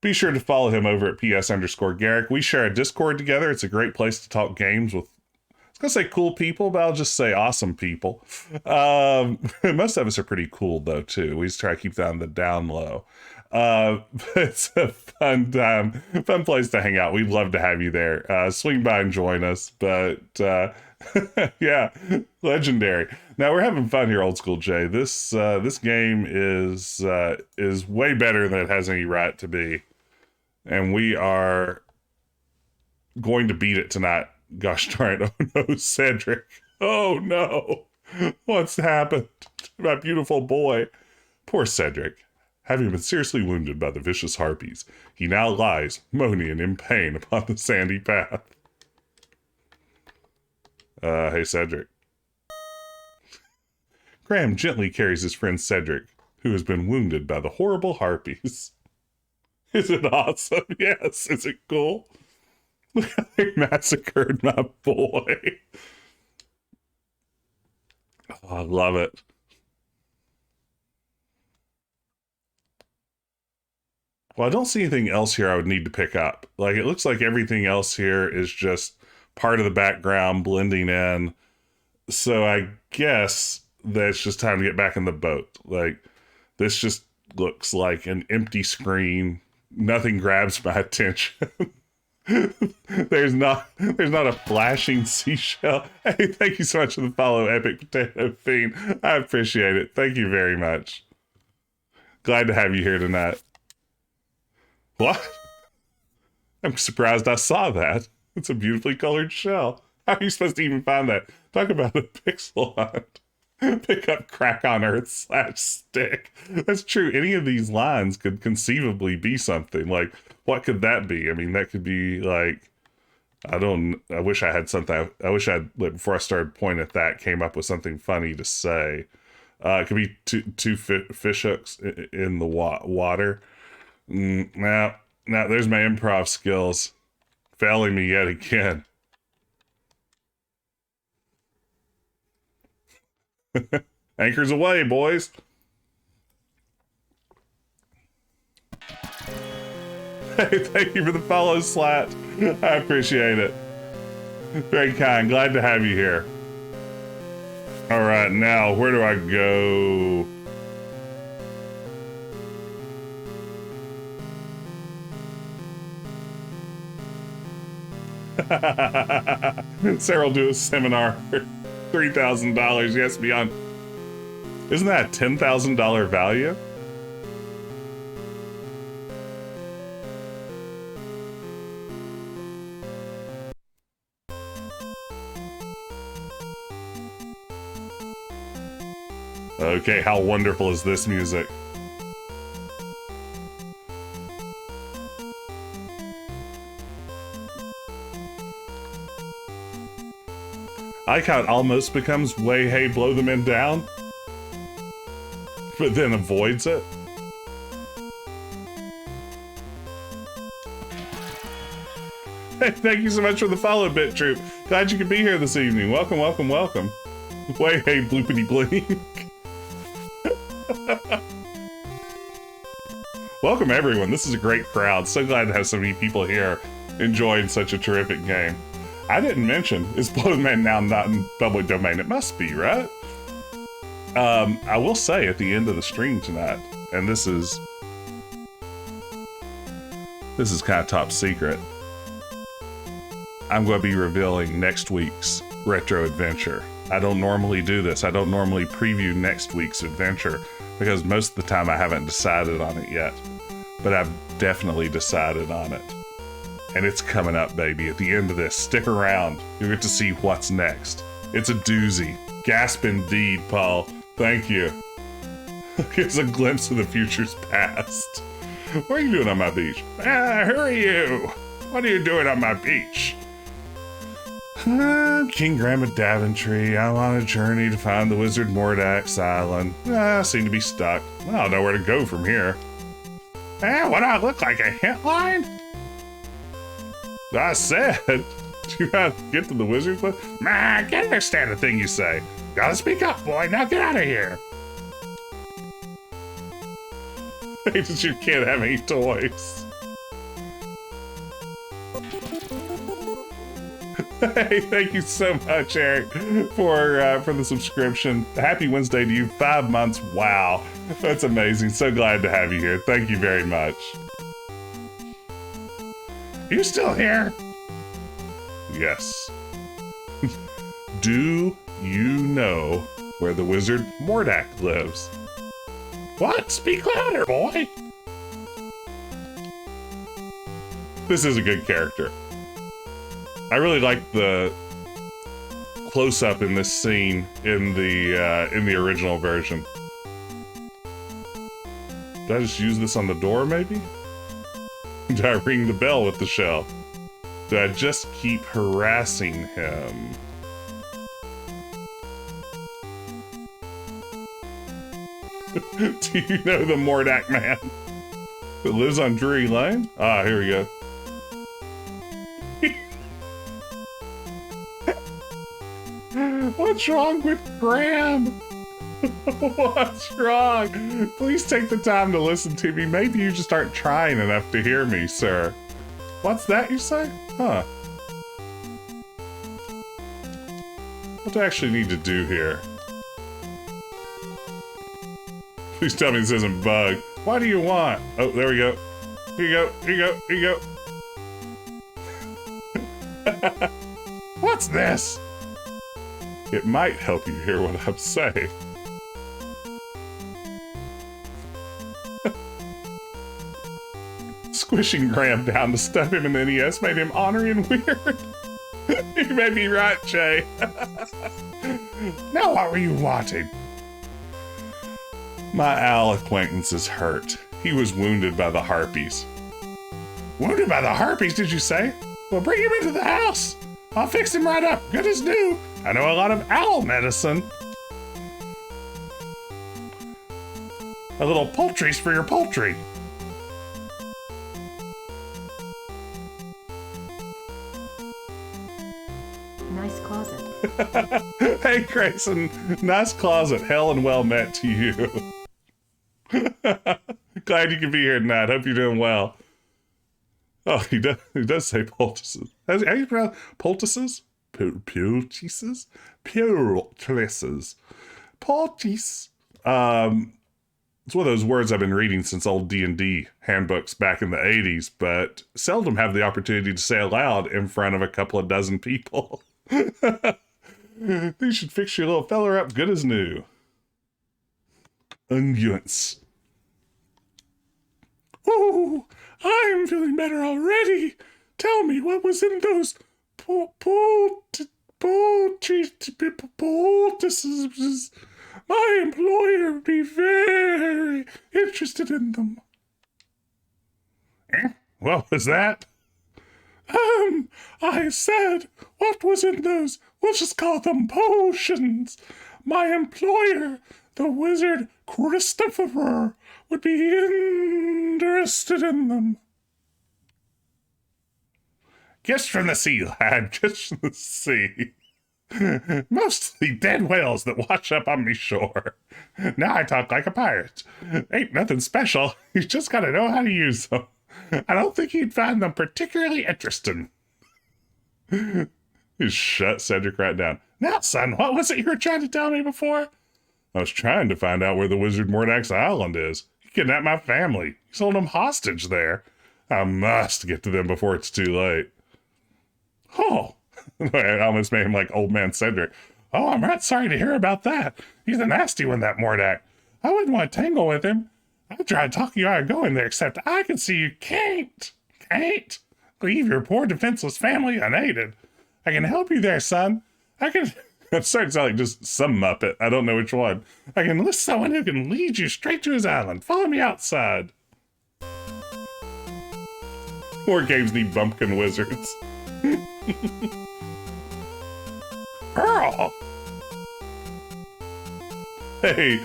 A: be sure to follow him over at PS_Garrick. We share a Discord together. It's a great place to talk games with, I was gonna say cool people, but I'll just say awesome people. Most of us are pretty cool though too. We just try to keep that on the down low. It's a fun time, fun place to hang out. We'd love to have you there. Swing by and join us. But yeah, legendary. Now we're having fun here, Old School Jay. This game is way better than it has any right to be, and we are going to beat it tonight. Gosh darn it. Oh no, Cedric. Oh no. What's happened to my beautiful boy? Poor Cedric. Having been seriously wounded by the vicious harpies, he now lies, moaning and in pain upon the sandy path. Hey Cedric. Graham gently carries his friend Cedric, who has been wounded by the horrible harpies. Is it awesome? Yes. Is it cool? Look how they massacred my boy. Oh, I love it. Well, I don't see anything else here I would need to pick up. Like, it looks like everything else here is just part of the background blending in. So I guess that it's just time to get back in the boat. Like, this just looks like an empty screen. Nothing grabs my attention. There's not a flashing seashell. Hey, thank you so much for the follow, Epic Potato Fiend. I appreciate it. Thank you very much. Glad to have you here tonight. What? I'm surprised I saw that. It's a beautifully colored shell. How are you supposed to even find that? Talk about a pixel hunt. Pick up Crack on Earth /stick. That's true. Any of these lines could conceivably be something. Like, what could that be? I mean, that could be like, I wish I had something. I wish I'd, like, before I started pointing at that, came up with something funny to say. It could be two fish hooks in the water. Now, there's my improv skills failing me yet again. Anchors away, boys. Hey, thank you for the follow, Slat. I appreciate it. Very kind. Glad to have you here. All right, now, where do I go? Sarah will do a seminar for $3,000. Yes, beyond. Isn't that a $10,000 value? Okay, how wonderful is this music? I like how it almost becomes way, hey, blow the men down, but then avoids it. Hey, thank you so much for the follow, Bit Troop. Glad you could be here this evening. Welcome, welcome, welcome. Way, hey, bloopity blink. Welcome, everyone. This is a great crowd. So glad to have so many people here enjoying such a terrific game. I didn't mention, is Blow the Man now not in public domain? It must be, right? I will say at the end of the stream tonight, and this is kind of top secret, I'm going to be revealing next week's retro adventure. I don't normally do this. I don't normally preview next week's adventure because most of the time I haven't decided on it yet. But I've definitely decided on it. And it's coming up, baby. At the end of this, stick around. You'll get to see what's next. It's a doozy. Gasp indeed, Paul. Thank you. Here's a glimpse of the future's past. What are you doing on my beach?
B: Who are you? What are you doing on my beach?
A: I'm King Grandma Daventry. I'm on a journey to find the wizard Mordak's island. I seem to be stuck. I don't know where to go from here.
B: What do I look like, a hint line?
A: I said, do you have to get to the wizard's place?
B: I can't understand a thing you say. Gotta speak up, boy. Now get out of here.
A: Hey, that you can't have any toys. Hey, thank you so much, Eric, for the subscription. Happy Wednesday to you. 5 months. Wow. That's amazing. So glad to have you here. Thank you very much.
B: You still here?
A: Yes. Do you know where the wizard Mordak lives?
B: What? Speak louder, boy.
A: This is a good character. I really like the close-up in this scene in the original version. Did I just use this on the door, maybe? Did I ring the bell with the shell? Did I just keep harassing him? Do you know the Mordak man that lives on Drury Lane? Ah, here we go.
B: What's wrong with Graham?
A: What's wrong? Please take the time to listen to me. Maybe you just aren't trying enough to hear me, sir. What's that you say? Huh. What do I actually need to do here? Please tell me this isn't bug. What do you want? Oh, there we go. Here you go, here you go, here you go.
B: What's this?
A: It might help you hear what I'm saying. Squishing Graham down to stuff him in the NES made him ornery and weird. You may be right, Jay.
B: Now what were you wanting?
A: My owl acquaintance is hurt. He was wounded by the harpies.
B: Wounded by the harpies, did you say? Well, bring him into the house. I'll fix him right up, good as new. I know a lot of owl medicine. A little poultry's for your poultry.
C: Nice closet.
A: Hey, Grayson. Nice closet. Hell and well met to you. Glad you could be here tonight. Hope you're doing well. Oh, he does say poultices. How do you pronounce poultices? Poultices? Poultices. Poultices. It's one of those words I've been reading since old D&D handbooks back in the 80s, but seldom have the opportunity to say aloud in front of a couple of dozen people. These should fix your little feller up good as new. Unguents.
B: Oh, I'm feeling better already. Tell me, what was in those poultices? My employer would be very interested in them.
A: What was that?
B: I said, what was in those, we'll just call them potions. My employer, the wizard Christopher, would be interested in them.
A: Gifts from the sea, lad, gifts from the sea.
B: Mostly dead whales that wash up on me shore. Now I talk like a pirate. Ain't nothing special. You just gotta know how to use them. I don't think you'd find them particularly interesting.
A: You shut Cedric right down.
B: Now, son, what was it you were trying to tell me before?
A: I was trying to find out where the wizard Mordak's island is. He kidnapped my family. He's holding them hostage there. I must get to them before it's too late.
B: Oh,
A: I almost made him like old man Cedric.
B: Oh, I'm right sorry to hear about that. He's a nasty one, that Mordak. I wouldn't want to tangle with him. I tried talking you out of going there, except I can see you can't leave your poor defenseless family unaided. I can help you there, son. I can...
A: That starting to sound like just some Muppet. I don't know which one.
B: I can enlist someone who can lead you straight to his island. Follow me outside.
A: More games need bumpkin wizards.
B: Pearl!
A: Hey,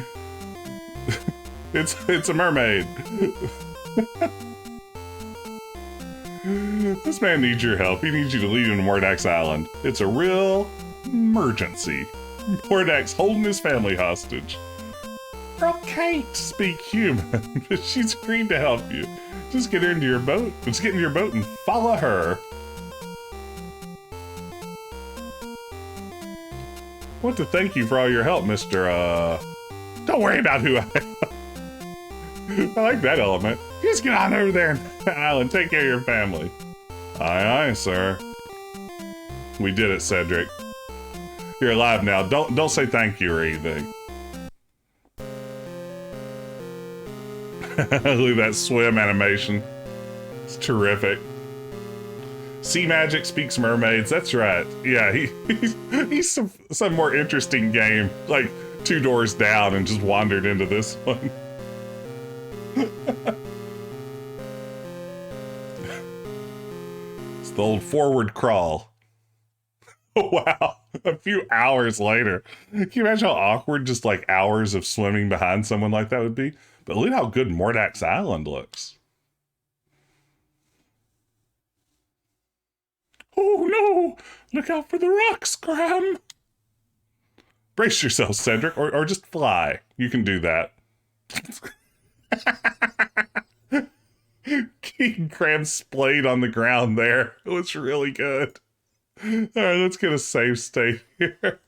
A: it's a mermaid. This man needs your help. He needs you to lead him to Mordak's island. It's a real emergency. Mordak's holding his family hostage. Pearl can't speak human, but she's agreed to help you. Just get her into your boat. Just get into your boat and follow her. Want to thank you for all your help, Mr.
B: Don't worry about who I am.
A: I like that element.
B: Just get on over there.
A: Alan, take care of your family. Aye, aye, sir. We did it, Cedric. You're alive now. Don't say thank you or anything. Look at that swim animation. It's terrific. Sea Magic speaks mermaids. That's right. Yeah, he's some more interesting game. Like 2 doors down and just wandered into this one. It's the old forward crawl. Wow. A few hours later. Can you imagine how awkward just like hours of swimming behind someone like that would be? But look how good Mordak's Island looks.
B: Oh no! Look out for the rocks, Graham!
A: Brace yourself, Cedric, or just fly. You can do that. King Graham splayed on the ground there. It was really good. All right, let's get a save state here.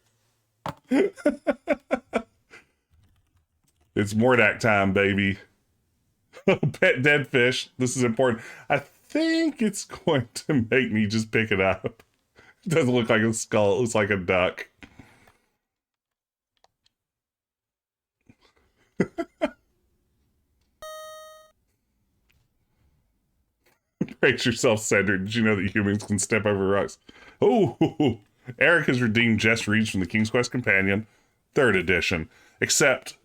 A: It's Mordak time, baby. Pet dead fish. This is important. I think it's going to make me just pick it up. It doesn't look like a skull. It looks like a duck. Brace yourself, Cedric. Did you know that humans can step over rocks? Oh, Eric has redeemed Jess Reeves from the King's Quest Companion, 3rd edition. Except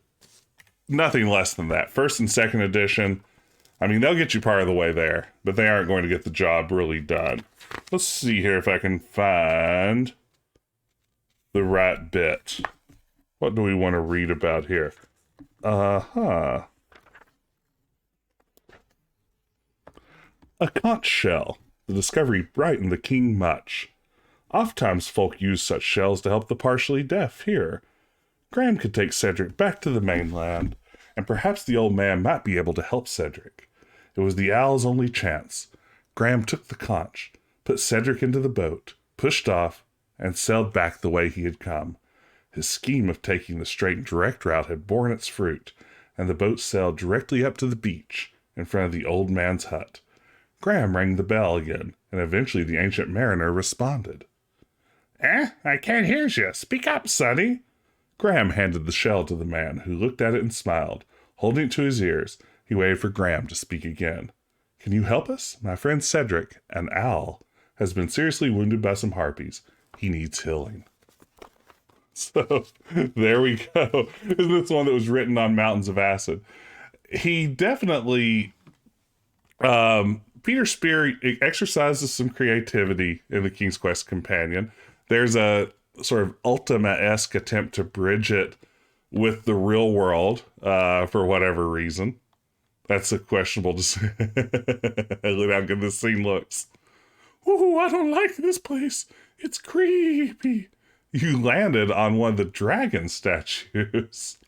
A: nothing less than that. 1st and 2nd edition, I mean, they'll get you part of the way there, but they aren't going to get the job really done. Let's see here if I can find the right bit. What do we want to read about here? Uh-huh. A conch shell. The discovery brightened the king much. Ofttimes folk use such shells to help the partially deaf hear. Graham could take Cedric back to the mainland, and perhaps the old man might be able to help Cedric. It was the owl's only chance. Graham took the conch, put Cedric into the boat, pushed off, and sailed back the way he had come. His scheme of taking the straight and direct route had borne its fruit, and the boat sailed directly up to the beach in front of the old man's hut. Graham rang the bell again, and eventually the ancient mariner responded.
B: I can't hear you. Speak up, sonny.
A: Graham handed the shell to the man, who looked at it and smiled. Holding it to his ears, he waited for Graham to speak again. Can you help us? My friend Cedric, an owl, has been seriously wounded by some harpies. He needs healing. So, there we go. Isn't this one that was written on Mountains of Acid? He definitely... Peter Spear exercises some creativity in the King's Quest Companion. There's a sort of Ultima-esque attempt to bridge it with the real world, for whatever reason. That's a questionable decision. Look how good this scene looks.
B: Ooh, I don't like this place. It's creepy.
A: You landed on one of the dragon statues.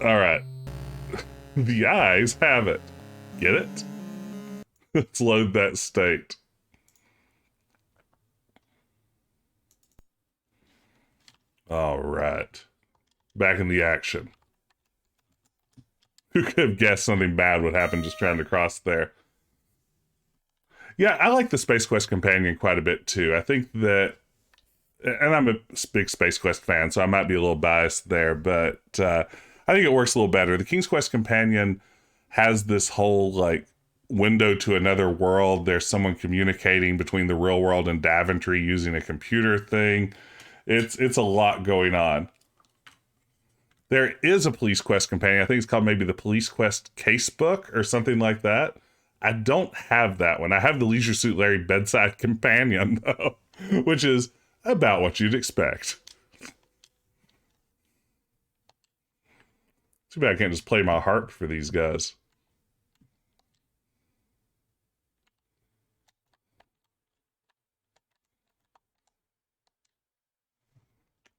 A: All right. The eyes have it. Get it? Let's load that state. All right. Back in the action. Who could have guessed something bad would happen just trying to cross there? Yeah, I like the Space Quest Companion quite a bit too. I think that, and I'm a big Space Quest fan, so I might be a little biased there, but I think it works a little better. The King's Quest Companion has this whole like window to another world. There's someone communicating between the real world and Daventry using a computer thing. It's a lot going on. There is a Police Quest Companion. I think it's called maybe the Police Quest Casebook or something like that. I don't have that one. I have the Leisure Suit Larry Bedside Companion, though, which is about what you'd expect. Too bad I can't just play my harp for these guys.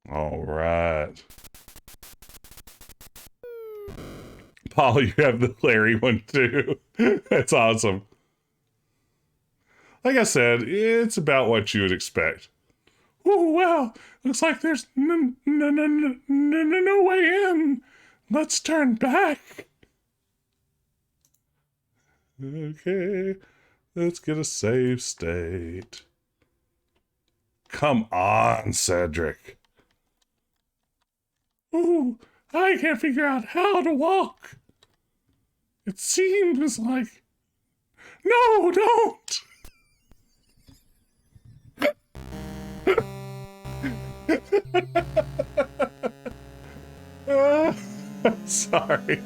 A: All right. Paul, you have the Larry one too. That's awesome. Like I said, it's about what you would expect.
B: Oh, well, looks like there's no way in. Let's turn back.
A: Okay, let's get a save state. Come on, Cedric.
B: Ooh, I can't figure out how to walk. It seems like... No, don't!
A: Sorry.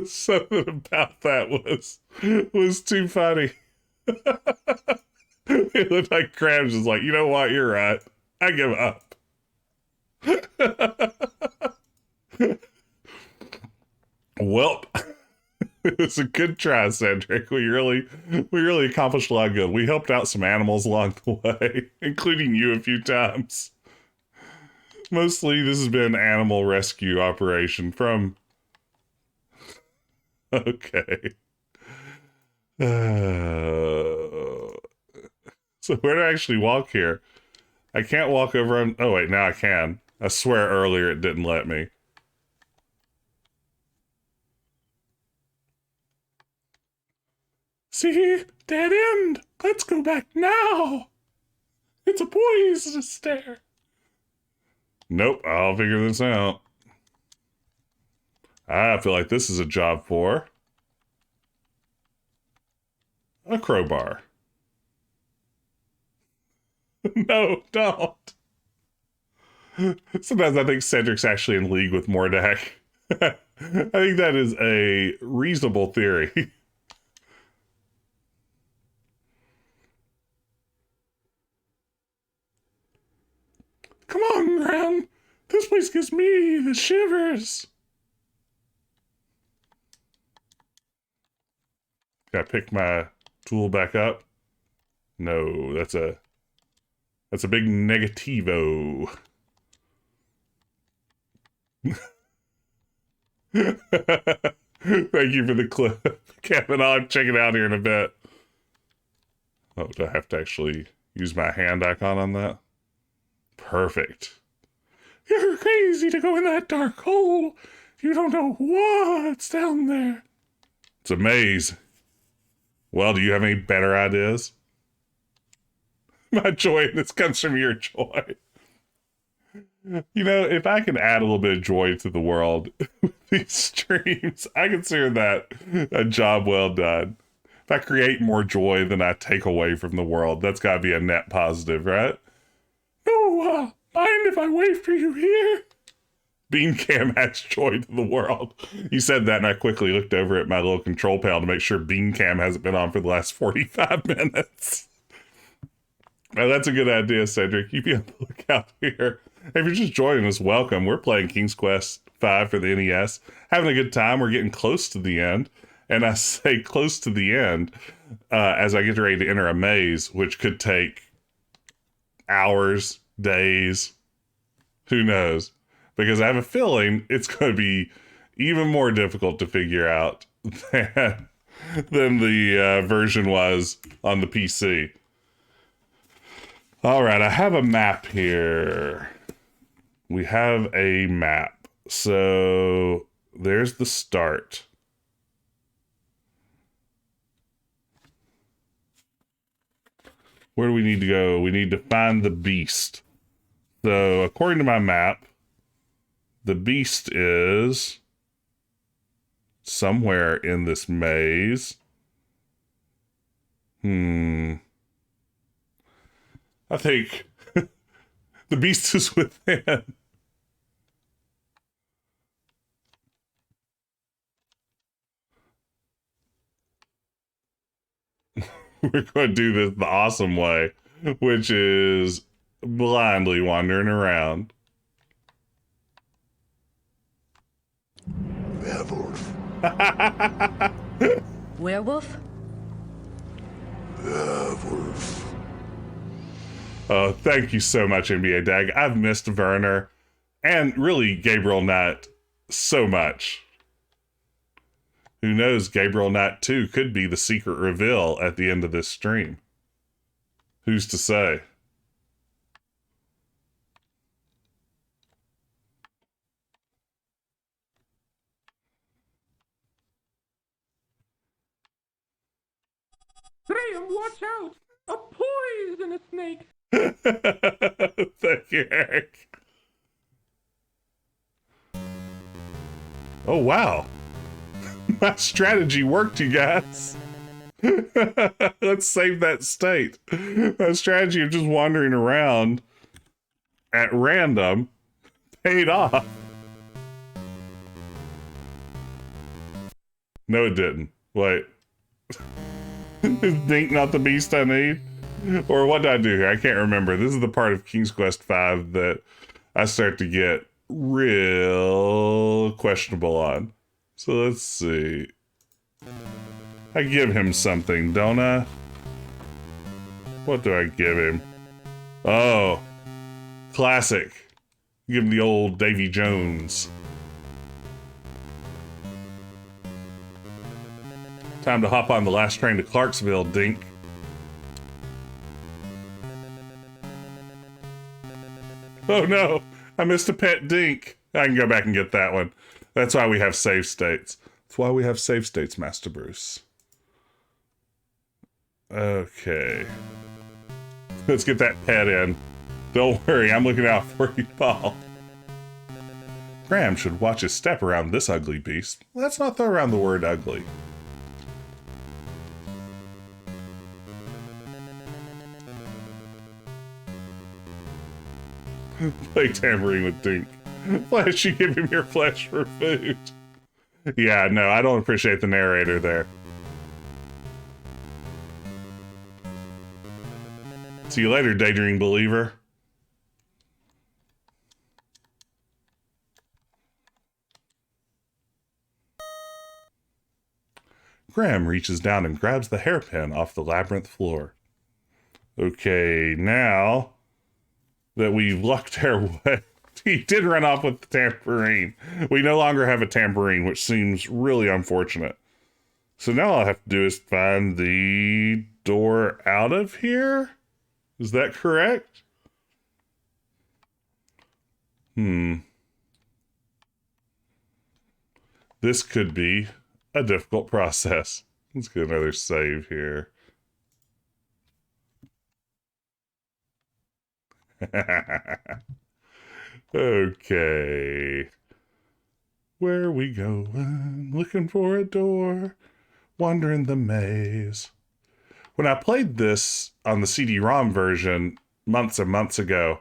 A: Something about that was too funny. It looked like Krabs was like, you know what, you're right. I give up. Welp. It was a good try, Cedric. We really accomplished a lot of good. We helped out some animals along the way, including you a few times. Mostly this has been an animal rescue operation from... Okay. So where do I actually walk here? I can't walk over on... Oh, wait, now I can. I swear earlier it didn't let me.
B: See? Dead end. Let's go back now. It's a poisonous stare.
A: Nope, I'll figure this out. I feel like this is a job for a crowbar. No, don't. Sometimes I think Cedric's actually in league with Mordak. I think that is a reasonable theory.
B: Come on, Gran. This place gives me the shivers.
A: Can I pick my tool back up? No, that's a big negativo. Thank you for the clip, Kevin. I'll check it out here in a bit. Oh, do I have to actually use my hand icon on that? Perfect.
B: You're crazy to go in that dark hole. You don't know what's down there.
A: It's a maze. Well, do you have any better ideas? My joy in this comes from your joy. You know, if I can add a little bit of joy to the world with these streams, I consider that a job well done. If I create more joy than I take away from the world, that's got to be a net positive, right?
B: No, mind if I wait for you here?
A: Beancam adds joy to the world. You said that, and I quickly looked over at my little control panel to make sure Beancam hasn't been on for the last 45 minutes. Now, that's a good idea, Cedric. You be on the lookout here. If you're just joining us, welcome. We're playing King's Quest V for the NES. Having a good time. We're getting close to the end. And I say close to the end as I get ready to enter a maze, which could take hours, days, who knows? Because I have a feeling it's going to be even more difficult to figure out than the version was on the PC. All right, I have a map here. We have a map. So there's the start. Where do we need to go? We need to find the beast. So according to my map, the beast is somewhere in this maze. I think the beast is within. We're going to do this the awesome way, which is blindly wandering around.
D: Werewolf.
C: Werewolf?
D: Werewolf.
A: Oh, thank you so much, NBA Dag. I've missed Werner and really Gabriel Knight so much. Who knows, Gabriel Knight 2 could be the secret reveal at the end of this stream. Who's to say?
E: Graham, watch out! A poisonous snake!
A: Thank you, Eric. Oh, wow. My strategy worked, you guys. Let's save that state. My strategy of just wandering around at random paid off. No, it didn't. Wait. Is Dink not the beast I need? Or what did I do here? I can't remember. This is the part of King's Quest V that I start to get real questionable on. So let's see. I give him something, don't I? What do I give him? Oh, classic. Give him the old Davy Jones. Time to hop on the last train to Clarksville, Dink. Oh no, I missed a pet Dink. I can go back and get that one. That's why we have save states. That's why we have save states, Master Bruce. Okay. Let's get that pet in. Don't worry, I'm looking out for you, Paul. Graham should watch his step around this ugly beast. Let's not throw around the word ugly. Play tambourine with Dink. Why did you give him your flesh for food? Yeah, no, I don't appreciate the narrator there. See you later, Daydream Believer. Graham reaches down and grabs the hairpin off the labyrinth floor. Okay, now that we've lucked our way, he did run off with the tambourine. We no longer have a tambourine, which seems really unfortunate. So now all I have to do is find the door out of here? Is that correct? This could be a difficult process. Let's get another save here. Okay. Where are we going? Looking for a door. Wandering the maze. When I played this on the CD-ROM version months and months ago,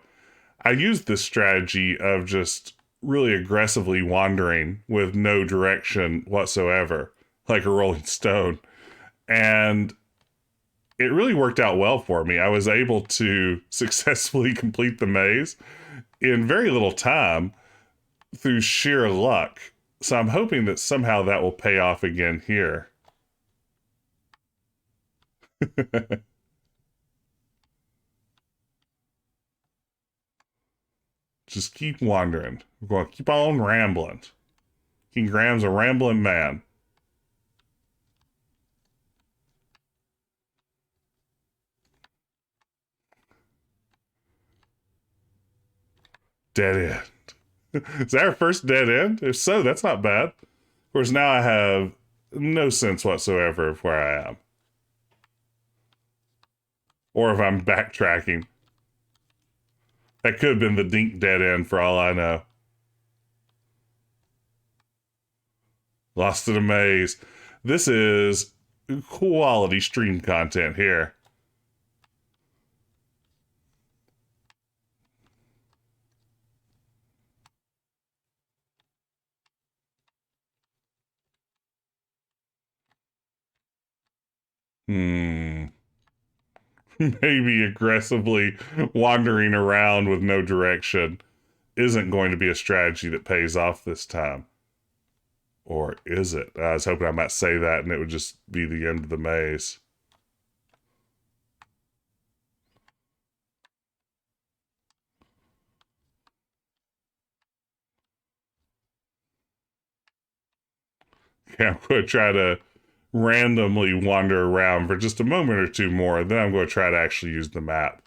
A: I used this strategy of just really aggressively wandering with no direction whatsoever, like a rolling stone. And it really worked out well for me. I was able to successfully complete the maze in very little time through sheer luck. So I'm hoping that somehow that will pay off again here. Just keep wandering. We're going to keep on rambling. King Graham's a rambling man. Dead end. Is that our first dead end? If so, that's not bad. Of course, now I have no sense whatsoever of where I am. Or if I'm backtracking. That could have been the dink dead end for all I know. Lost in a maze. This is quality stream content here. Maybe aggressively wandering around with no direction isn't going to be a strategy that pays off this time. Or is it? I was hoping I might say that and it would just be the end of the maze. Yeah, I'm going to try to randomly wander around for just a moment or two more. Then I'm going to try to actually use the map.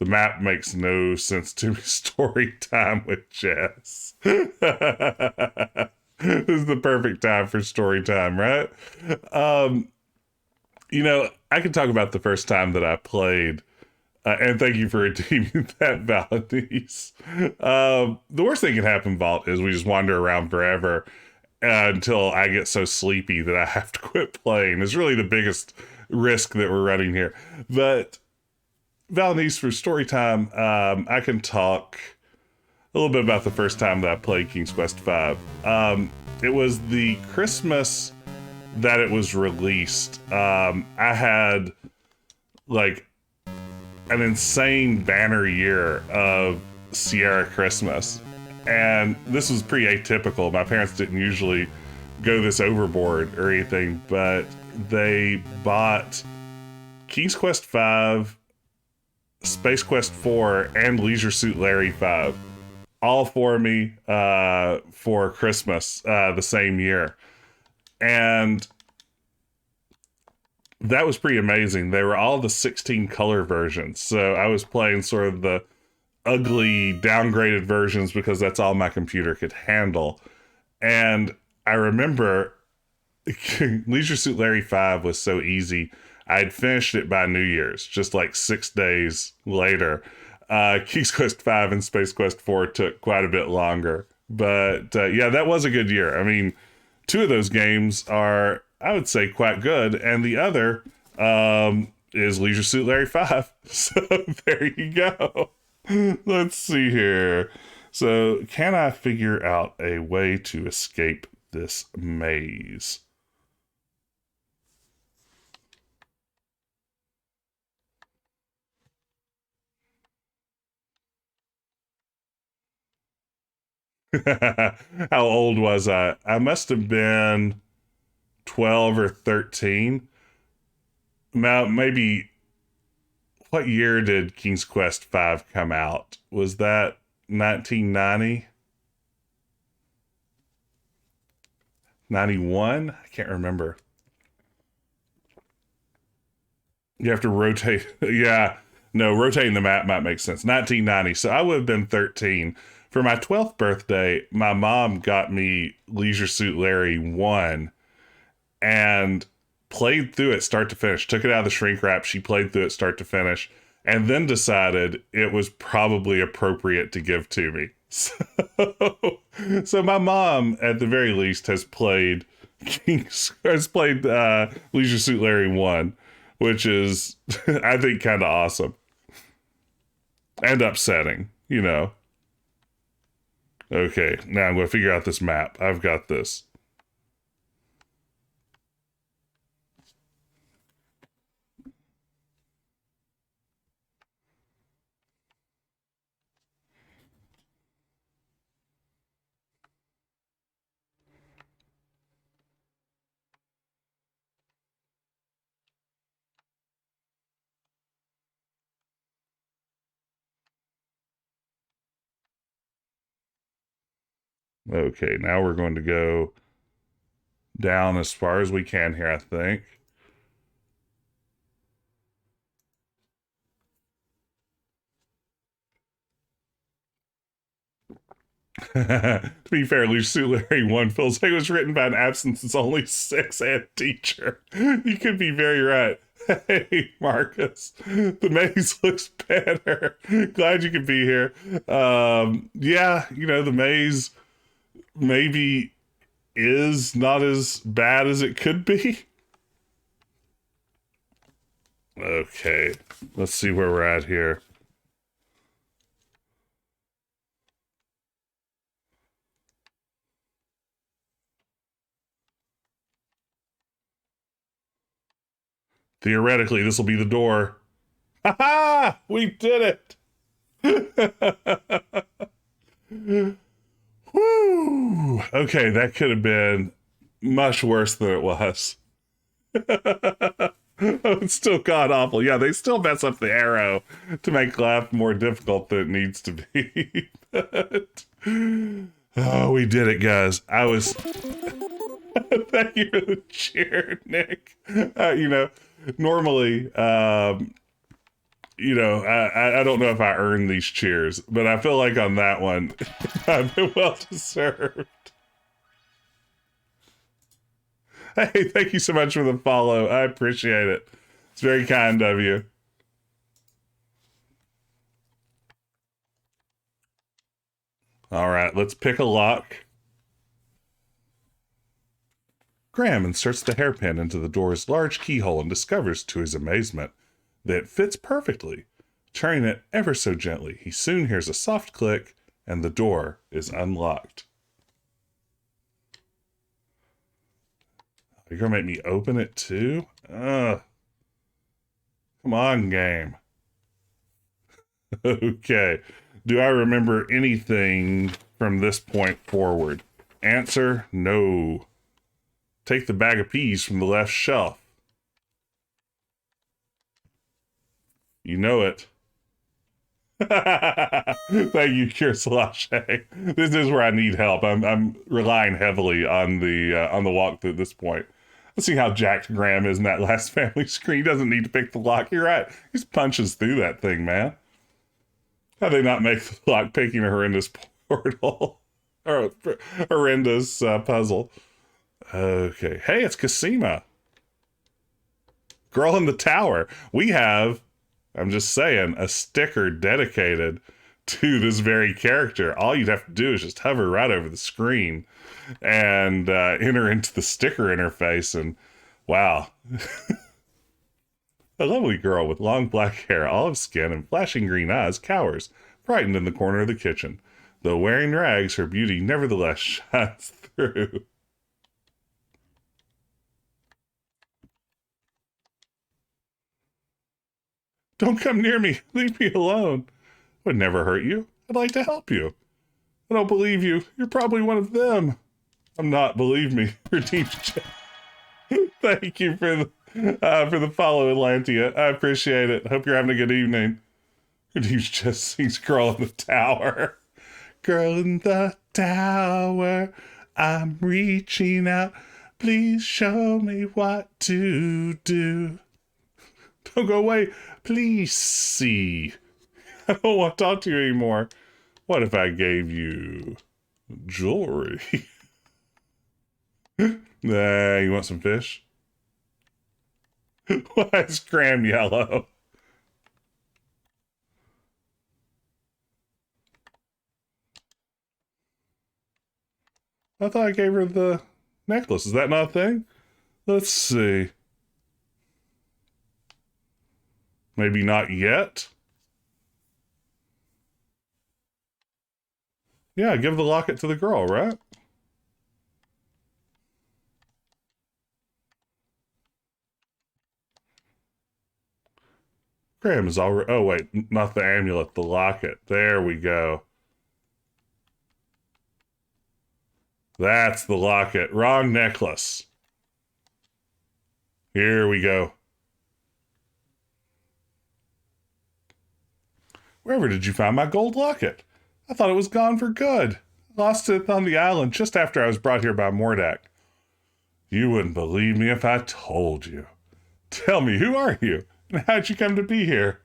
A: The map makes no sense to me. Story time with Jess. This is the perfect time for story time, right? I can talk about the first time that I played. And thank you for redeeming that, Valentines. The worst thing that can happen, Vault, is we just wander around forever until I get so sleepy that I have to quit playing. It's really the biggest risk that we're running here. But Valentines, for story time, I can talk a little bit about the first time that I played King's Quest V. It was the Christmas that it was released. I had like an insane banner year of Sierra Christmas. And this was pretty atypical. My parents didn't usually go this overboard or anything, but they bought King's Quest V, Space Quest 4, and Leisure Suit Larry 5, all for me for Christmas the same year. And that was pretty amazing. They were all the 16 color versions. So I was playing sort of the ugly downgraded versions because that's all my computer could handle. And I remember Leisure Suit Larry 5 was so easy. I had finished it by New Year's, just like 6 days later. King's Quest 5 and Space Quest 4 took quite a bit longer. But yeah, that was a good year. I mean, 2 of those games are, I would say, quite good. And the other is Leisure Suit Larry 5. So there you go. Let's see here. So can I figure out a way to escape this maze? How old was I? I must have been 12 or 13. Now, maybe, what year did King's Quest V come out? Was that 1990? 91? I can't remember. You have to rotate. Yeah, no, rotating the map might make sense. 1990. So I would have been 13. For my 12th birthday, my mom got me Leisure Suit Larry 1 and played through it start to finish. Took it out of the shrink wrap. She played through it start to finish and then decided it was probably appropriate to give to me. So my mom, at the very least, has played Leisure Suit Larry 1, which is, I think, kind of awesome. And upsetting, you know. Okay, now I'm going to figure out this map. I've got this. Okay, now we're going to go down as far as we can here, I think. To be fair, Lucillary 1 feels like it was written by an absence is only 6 and teacher. You could be very right. Hey, Marcus, the maze looks better. Glad you could be here. Yeah, the maze maybe is not as bad as it could be. Okay, let's see where we're at here. Theoretically, this will be the door. Ha ha! We did it! Woo! Okay, that could have been much worse than it was. It's still god awful. Yeah, they still mess up the arrow to make laugh more difficult than it needs to be. But, oh, we did it, guys. I was. Thank you for the cheer, Nick. Normally, I don't know if I earned these cheers, but I feel like on that one, I've been well deserved. Hey, thank you so much for the follow. I appreciate it. It's very kind of you. All right, let's pick a lock. Graham inserts the hairpin into the door's large keyhole and discovers, to his amazement, that it fits perfectly. Turning it ever so gently, he soon hears a soft click, and the door is unlocked. You're gonna make me open it too? Ugh. Come on, game. Okay. Do I remember anything from this point forward? Answer, no. Take the bag of peas from the left shelf. You know it. Thank you, Cure Slashay. This is where I need help. I'm relying heavily on the walkthrough at this point. Let's see how jacked Graham is in that last family screen. He doesn't need to pick the lock. You're right. He just punches through that thing, man. How they not make the lock picking a horrendous portal or horrendous puzzle? Okay. Hey, it's Cosima. Girl in the Tower. We have, I'm just saying, a sticker dedicated to this very character. All you'd have to do is just hover right over the screen and enter into the sticker interface, and wow. A lovely girl with long black hair, olive skin, and flashing green eyes cowers, frightened in the corner of the kitchen. Though wearing rags, her beauty nevertheless shines through. Don't come near me. Leave me alone. Would never hurt you. I'd like to help you. I don't believe you. You're probably one of them. I'm not, believe me. Your team's Thank you for the follow, Atlantia. I appreciate it. Hope you're having a good evening. Your team's just sings Girl in the Tower. Girl in the tower, I'm reaching out. Please show me what to do. Don't go away. Please see. I don't want to talk to you anymore. What if I gave you jewelry? You want some fish? Why is Graham yellow? I thought I gave her the necklace. Is that not a thing? Let's see. Maybe not yet? Yeah, give the locket to the girl, right? Graham is already... Oh, wait. Not the amulet, the locket. There we go. That's the locket. Wrong necklace. Here we go. Wherever did you find my gold locket? I thought it was gone for good. Lost it on the island just after I was brought here by Mordak. You wouldn't believe me if I told you. Tell me, who are you? And how'd you come to be here?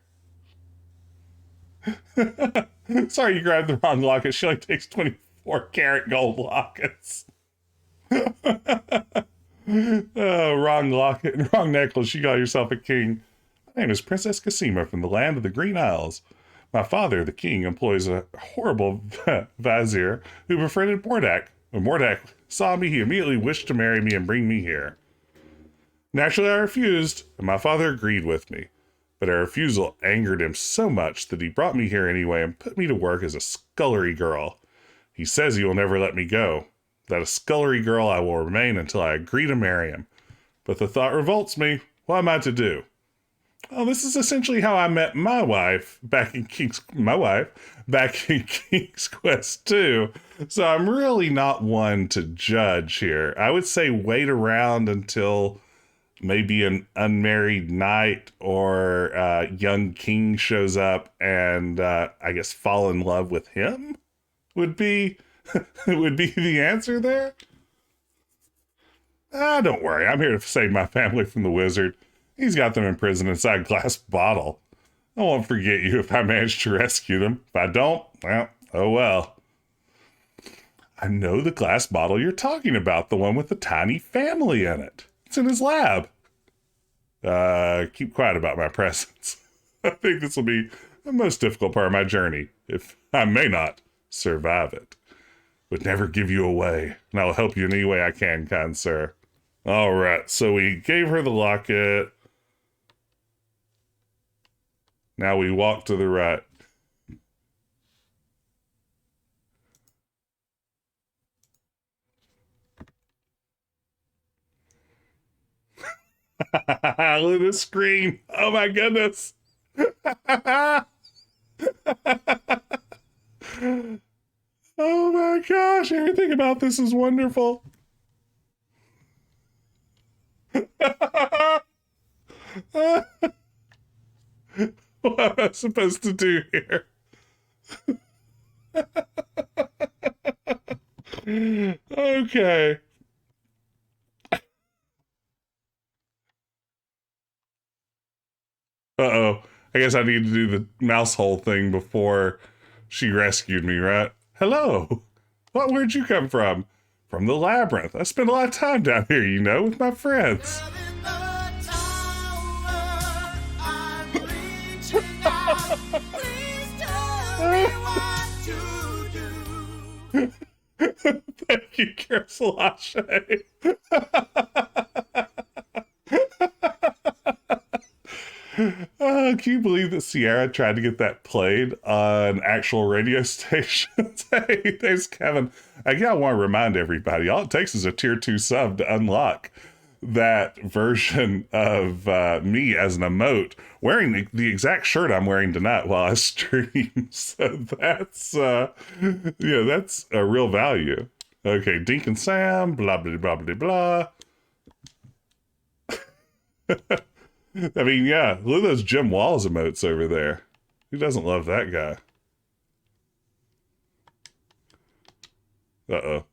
A: Sorry you grabbed the wrong locket. She only takes 20 4-carat gold lockets. Oh, wrong locket, wrong necklace. You got yourself a king. My name is Princess Cassima from the land of the Green Isles. My father, the king, employs a horrible vizier who befriended Mordak. When Mordak saw me, he immediately wished to marry me and bring me here. Naturally, I refused, and my father agreed with me. But our refusal angered him so much that he brought me here anyway and put me to work as a scullery girl. He says he will never let me go. That a scullery girl I will remain until I agree to marry him. But the thought revolts me. What am I to do? Well, this is essentially how I met my wife back in King's Quest 2. So I'm really not one to judge here. I would say wait around until maybe an unmarried knight or young king shows up and I guess fall in love with him would be would be the answer there. Don't worry. I'm here to save my family from the wizard. He's got them in prison inside a glass bottle. I won't forget you if I manage to rescue them. If I don't, well, oh well. I know the glass bottle you're talking about, the one with the tiny family in it. It's in his lab. Keep quiet about my presence. I think this will be the most difficult part of my journey, if I may not survive it. Would never give you away, and I will help you in any way I can, kind sir. All right, so we gave her the locket. Now we walk to the right. Look at the screen. Oh my goodness. Oh my gosh, everything about this is wonderful. What am I supposed to do here? Okay. Uh-oh. I guess I need to do the mouse hole thing before she rescued me, right? Hello. Where'd you come from? From the labyrinth. I spend a lot of time down here, you know, with my friends. Thank you, Kerslache. Can you believe that Sierra tried to get that played on actual radio stations? Hey, there's Kevin. I want to remind everybody, all it takes is a tier 2 sub to unlock that version of me as an emote wearing the exact shirt I'm wearing tonight while I stream. So that's that's a real value. Okay, Dink and Sam, blah blah blah blah blah. I mean, yeah, look at those Jim Walls emotes over there. Who doesn't love that guy? Uh-oh.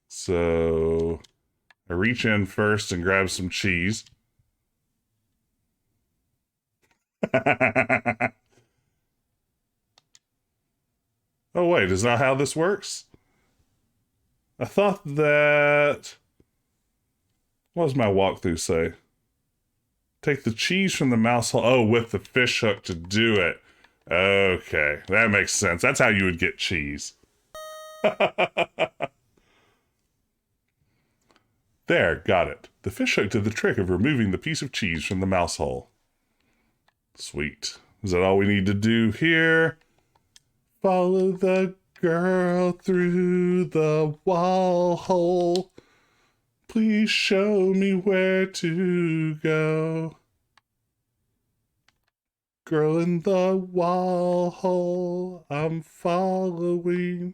A: So I reach in first and grab some cheese. Oh, wait, is that how this works? I thought that... What does my walkthrough say? Take the cheese from the mouse hole. Oh, with the fish hook to do it. Okay, that makes sense. That's how you would get cheese. There, got it. The fish hook did the trick of removing the piece of cheese from the mouse hole. Sweet. Is that all we need to do here? Follow the girl through the wall hole. Please show me where to go. Girl in the wall hole, I'm following.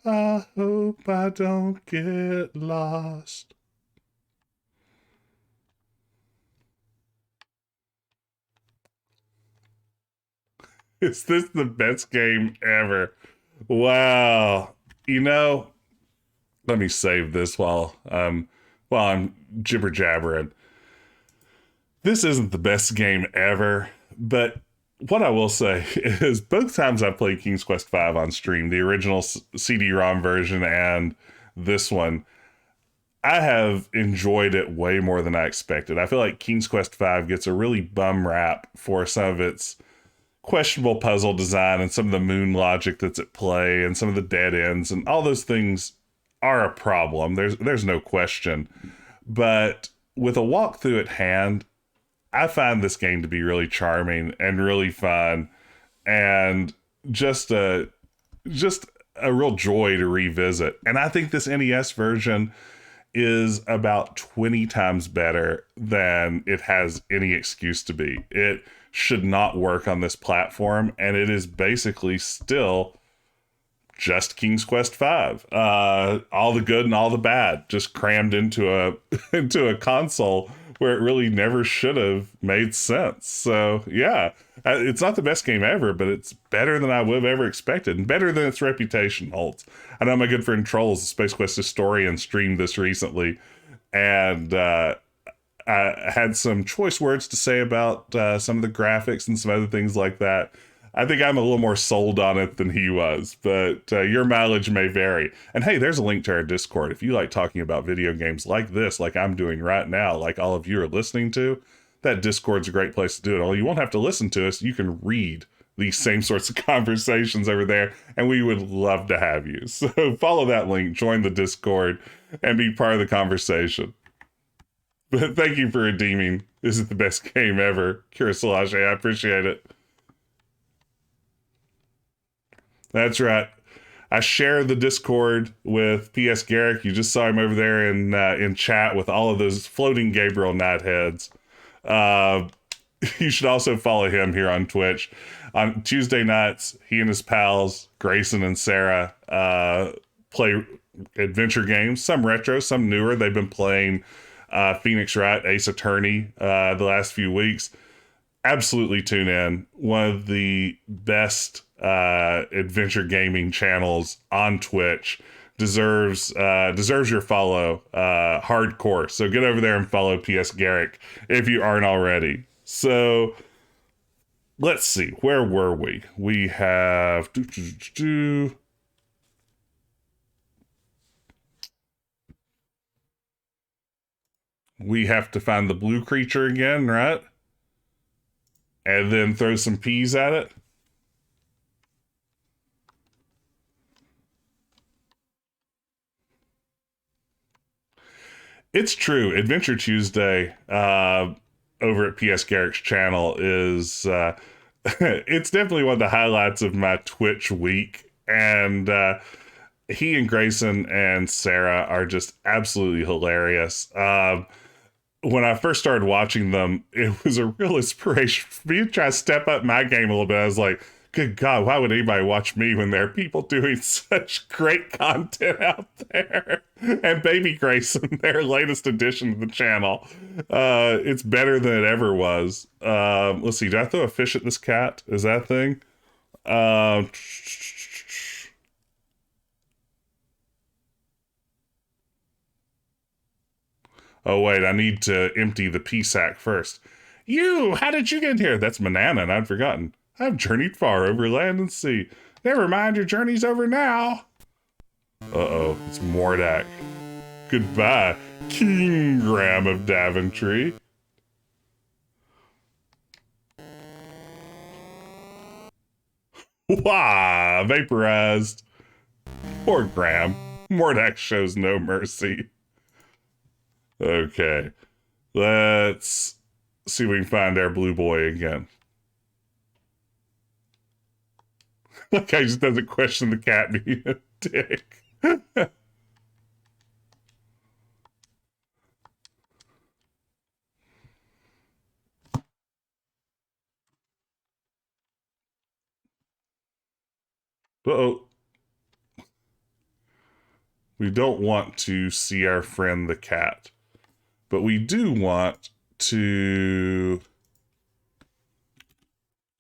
A: I hope I don't get lost. Is this the best game ever? Wow. You know, let me save this while I'm jibber jabbering. This isn't the best game ever, but what I will say is both times I played King's Quest V on stream, the original CD-ROM version and this one, I have enjoyed it way more than I expected. I feel like King's Quest V gets a really bum rap for some of its questionable puzzle design and some of the moon logic that's at play and some of the dead ends, and all those things are a problem. There's no question. But with a walkthrough at hand, I find this game to be really charming and really fun, and just a real joy to revisit. And I think this NES version is about 20 times better than it has any excuse to be. It should not work on this platform, and it is basically still just King's Quest V. All the good and all the bad just crammed into a into a console where it really never should have made sense. So yeah, it's not the best game ever, but it's better than I would have ever expected, and better than its reputation holds. I know my good friend Trolls, the Space Quest historian, streamed this recently, and I had some choice words to say about some of the graphics and some other things like that. I think I'm a little more sold on it than he was, but your mileage may vary. And hey, there's a link to our Discord. If you like talking about video games like this, like I'm doing right now, like all of you are listening to, that Discord's a great place to do it. Although you won't have to listen to us, you can read these same sorts of conversations over there, and we would love to have you. So follow that link, join the Discord, and be part of the conversation. But thank you for redeeming. This is the best game ever. Kirisalage, I appreciate it. That's right. I share the Discord with P.S. Garrick. You just saw him over there in chat with all of those floating Gabriel Knightheads. You should also follow him here on Twitch. On Tuesday nights, he and his pals, Grayson and Sarah, play adventure games, some retro, some newer. They've been playing Phoenix Wright, Ace Attorney the last few weeks. Absolutely tune in. One of the best adventure gaming channels on Twitch. Deserves your follow, hardcore. So get over there and follow PS Garrick if you aren't already. So let's see, where were we? We have we have to find the blue creature again, right? And then throw some peas at it. It's true. Adventure Tuesday over at PS Garrick's channel is it's definitely one of the highlights of my Twitch week. And he and Grayson and Sarah are just absolutely hilarious. When I first started watching them, it was a real inspiration for me to try to step up my game a little bit. I was like, good God, why would anybody watch me when there are people doing such great content out there? And Baby Grayson, their latest addition to the channel, it's better than it ever was. Let's see, did I throw a fish at this cat? Is that a thing? Oh, wait, I need to empty the pea sack first. How did you get here? That's Manana, and I'd forgotten. I've journeyed far over land and sea. Never mind, your journey's over now. Uh-oh, it's Mordak. Goodbye, King Graham of Daventry. Wah! Vaporized. Poor Graham. Mordak shows no mercy. Okay. Let's see if we can find our blue boy again. Like I just doesn't question the cat being a dick. Uh-oh. We don't want to see our friend the cat, but we do want to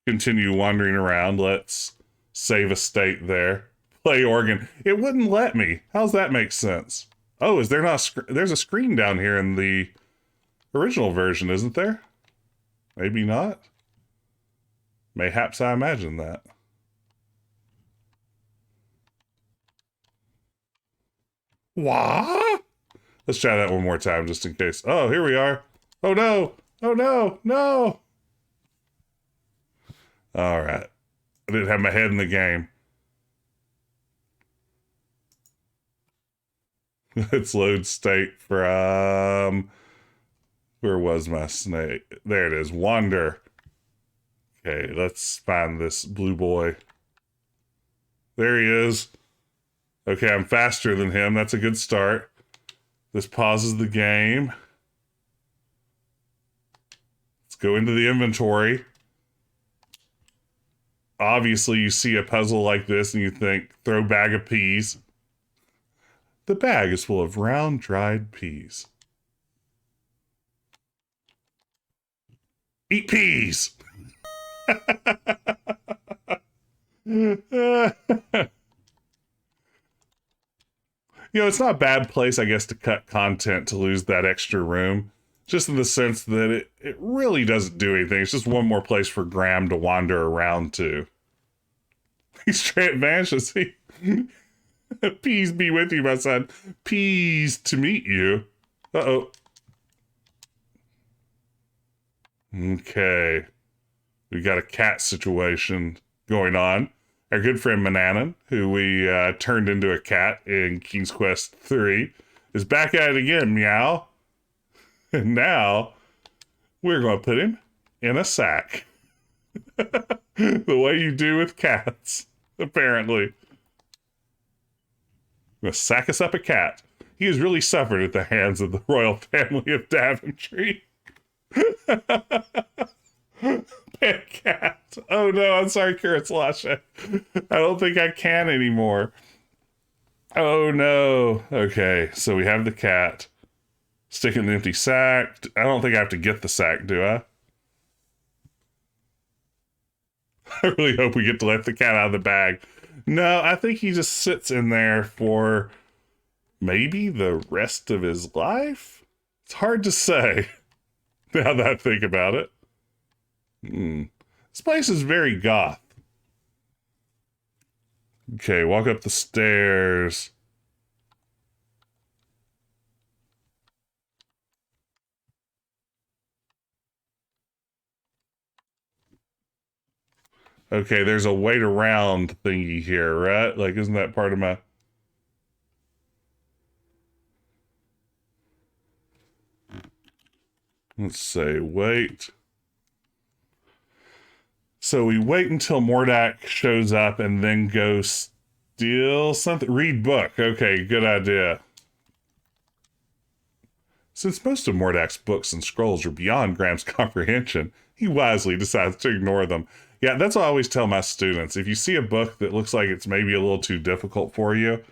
A: continue wandering around. Let's save a state there. Play organ. It wouldn't let me. How's that make sense? Oh, is there not there's a screen down here in the original version, isn't there? Maybe not. Mayhaps I imagined that. What? Let's try that one more time just in case. Oh, here we are. Oh no! Oh no! No! All right. I didn't have my head in the game. Let's load state from... Where was my snake? There it is. Wander. Okay, let's find this blue boy. There he is. Okay, I'm faster than him. That's a good start. This pauses the game. Let's go into the inventory. Obviously, you see a puzzle like this and you think, throw bag of peas. The bag is full of round, dried peas. Eat peas! You know, it's not a bad place, I guess, to cut content to lose that extra room. Just in the sense that it really doesn't do anything. It's just one more place for Graham to wander around to. He straight vanishes. Peace be with you, my son. Peace to meet you. Uh-oh. Okay. We got a cat situation going on. Our good friend Mananan, who we turned into a cat in King's Quest 3, is back at it again, meow. And now, we're going to put him in a sack. The way you do with cats, apparently. Going to sack us up a cat. He has really suffered at the hands of the royal family of Daventry. Pet cat. Oh no, I'm sorry, Kuratslash. I don't think I can anymore. Oh no. Okay, so we have the cat. Stick it in the empty sack. I don't think I have to get the sack, do I? I really hope we get to let the cat out of the bag. No, I think he just sits in there for maybe the rest of his life? It's hard to say now that I think about it. This place is very goth. Okay, walk up the stairs. Okay, there's a wait around thingy here, right? Like, isn't that part of my... Let's say wait. So we wait until Mordak shows up and then go steal something. Read book. Okay, good idea. Since most of Mordak's books and scrolls are beyond Graham's comprehension, he wisely decides to ignore them. Yeah, that's what I always tell my students. If you see a book that looks like it's maybe a little too difficult for you,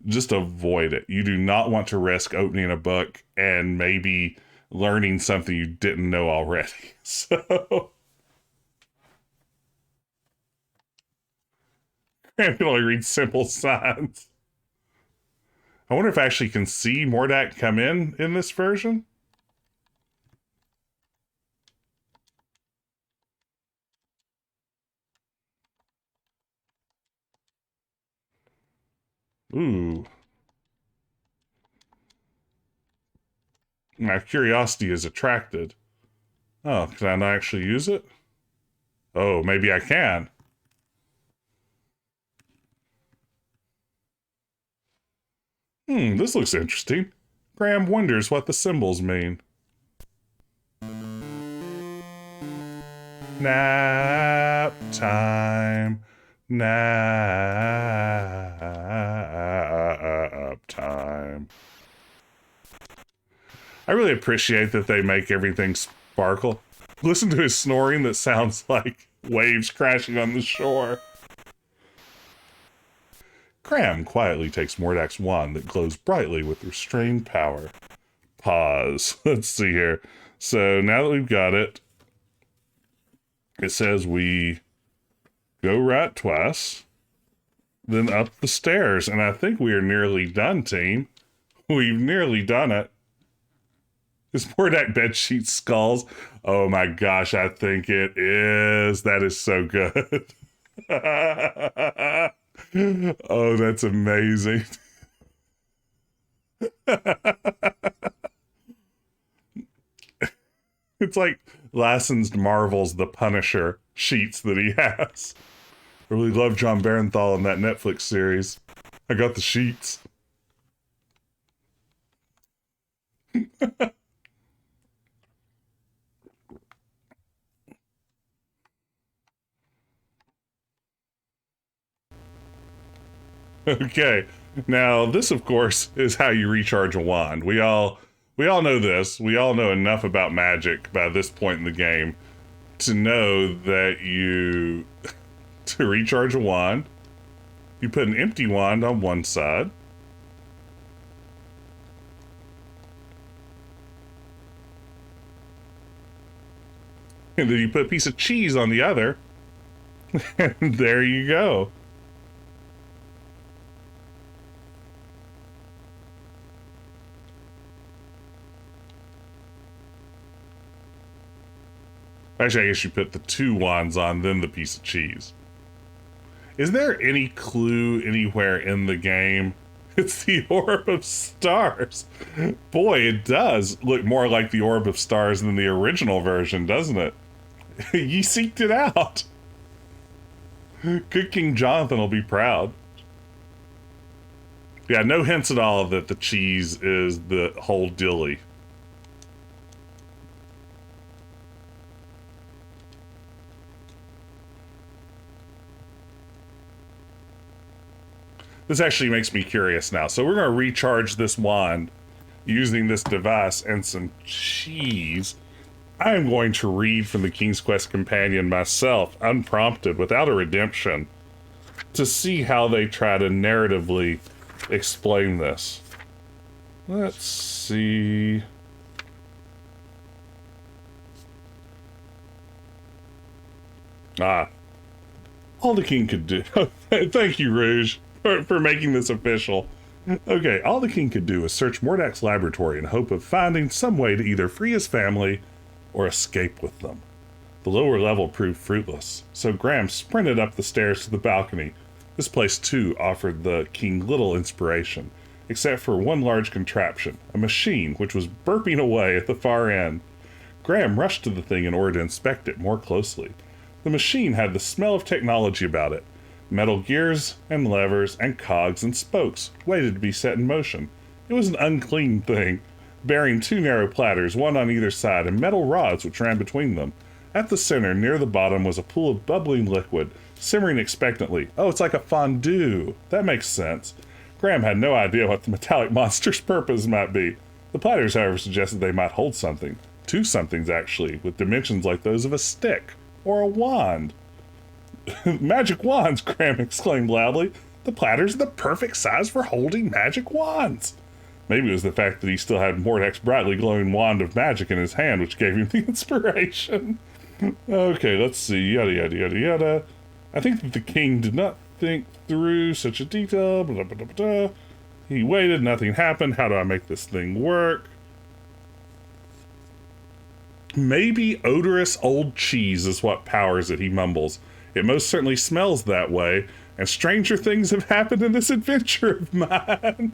A: just avoid it. You do not want to risk opening a book and maybe learning something you didn't know already. So... I can only read simple signs. I wonder if I actually can see Mordak come in this version. Ooh. My curiosity is attracted. Oh, can I not actually use it? Oh, maybe I can. This looks interesting. Graham wonders what the symbols mean. Nap time. Nap time. I really appreciate that they make everything sparkle. Listen to his snoring that sounds like waves crashing on the shore. Graham quietly takes Mordak's wand that glows brightly with restrained power. Pause. Let's see here. So now that we've got it, it says we go right twice, then up the stairs. And I think we are nearly done, team. We've nearly done it. Is Mordak bedsheet skulls? Oh my gosh, I think it is. That is so good. Oh, that's amazing. It's like licensed Marvel's The Punisher sheets that he has. I really love John Barenthal in that Netflix series. I got the sheets. Okay, now this, of course, is how you recharge a wand. We all know this. We all know enough about magic by this point in the game to know that to recharge a wand, you put an empty wand on one side. And then you put a piece of cheese on the other. And there you go. Actually, I guess you put the two wands on, then the piece of cheese. Is there any clue anywhere in the game? It's the Orb of Stars. Boy, it does look more like the Orb of Stars than the original version, doesn't it? You seeked it out. Good King Jonathan will be proud. Yeah, no hints at all that the cheese is the whole dilly. This actually makes me curious now. So we're going to recharge this wand using this device and some cheese. I'm going to read from the King's Quest Companion myself, unprompted, without a redemption, to see how they try to narratively explain this. Let's see. All the king could do. Thank you, Rouge, for making this official. Okay, all the king could do was search Mordak's laboratory in hope of finding some way to either free his family or escape with them. The lower level proved fruitless, so Graham sprinted up the stairs to the balcony. This place, too, offered the king little inspiration, except for one large contraption, a machine which was burping away at the far end. Graham rushed to the thing in order to inspect it more closely. The machine had the smell of technology about it. Metal gears and levers and cogs and spokes waited to be set in motion. It was an unclean thing, bearing two narrow platters, one on either side, and metal rods which ran between them. At the center, near the bottom, was a pool of bubbling liquid, simmering expectantly. Oh, it's like a fondue. That makes sense. Graham had no idea what the metallic monster's purpose might be. The platters, however, suggested they might hold something. Two somethings, actually, with dimensions like those of a stick or a wand. Magic wands, Graham exclaimed loudly. The platters are the perfect size for holding magic wands. Maybe it was the fact that he still had Mordak's brightly glowing wand of magic in his hand which gave him the inspiration. Okay, let's see. Yada, yada, yada, yada. I think that the king did not think through such a detail. Blah, blah, blah, blah. He waited. Nothing happened. How do I make this thing work? Maybe odorous old cheese is what powers it, he mumbles. It most certainly smells that way, and stranger things have happened in this adventure of mine.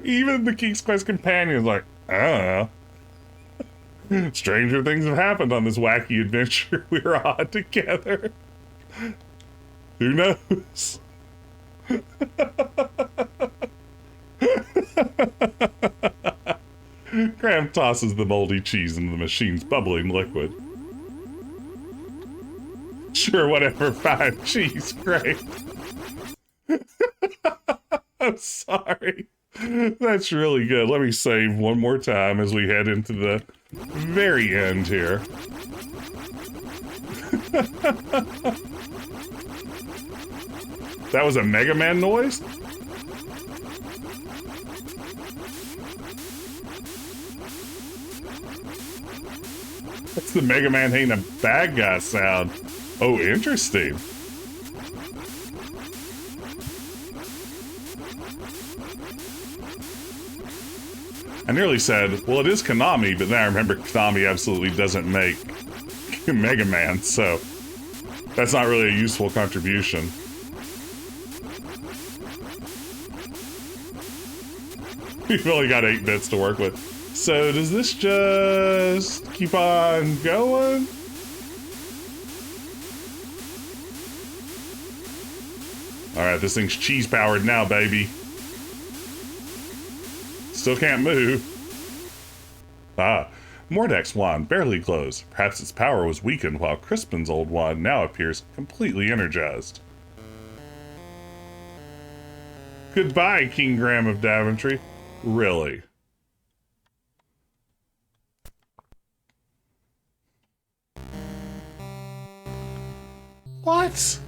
A: Even the King's Quest companion is like, I don't know. Stranger things have happened on this wacky adventure we're on together. Who knows? Graham tosses the moldy cheese into the machine's bubbling liquid. Sure, whatever, fine cheese, great. I'm sorry. That's really good. Let me save one more time as we head into the very end here. That was a Mega Man noise? That's the Mega Man ain't a bad guy sound. Oh, interesting. I nearly said, well, it is Konami, but then I remember Konami absolutely doesn't make Mega Man, so that's not really a useful contribution. We've only got 8 bits to work with. So does this just keep on going? Alright, this thing's cheese powered now, baby. Still can't move. Ah, Mordek's wand barely glows. Perhaps its power was weakened, while Crispin's old wand now appears completely energized. Goodbye, King Graham of Daventry. Really? What?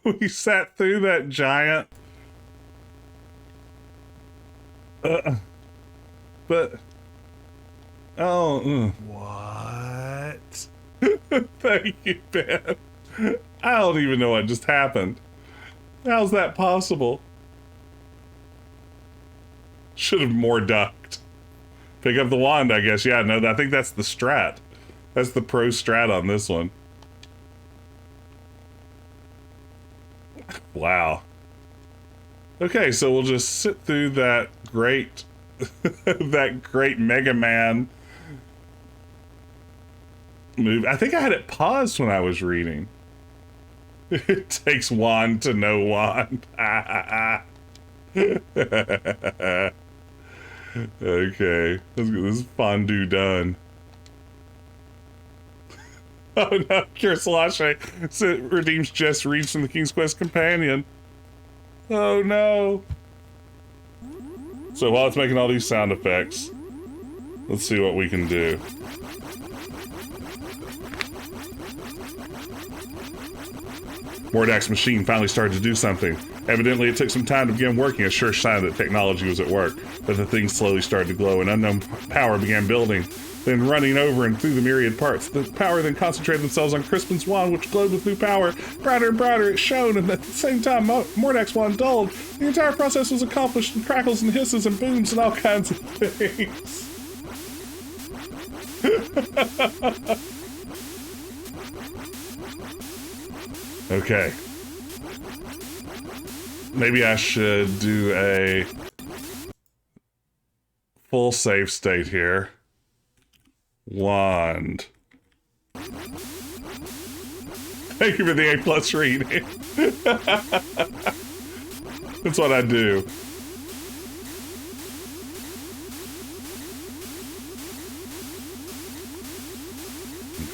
A: We sat through that giant. But. Oh. What? Thank you, Ben. I don't even know what just happened. How's that possible? Should have more ducked. Pick up the wand, I guess. Yeah, no, I think that's the strat. That's the pro strat on this one. Wow. Okay, so we'll just sit through that great that great Mega Man move. I think I had it paused when I was reading. It takes wand to no wand. Okay, let's get this fondue done. Oh no, Kirsalache redeems Jess Reeves from the King's Quest Companion. Oh no. So while it's making all these sound effects, let's see what we can do. Mordek's machine finally started to do something. Evidently, it took some time to begin working, a sure sign that technology was at work. But the thing slowly started to glow, and unknown power began building, then running over and through the myriad parts. The power then concentrated themselves on Crispin's wand, which glowed with new power. Brighter and brighter it shone, and at the same time, Mordek's wand dulled. The entire process was accomplished in crackles and hisses and booms and all kinds of things. Okay. Maybe I should do a full save state here. Wand. Thank you for the A+ reading. That's what I do.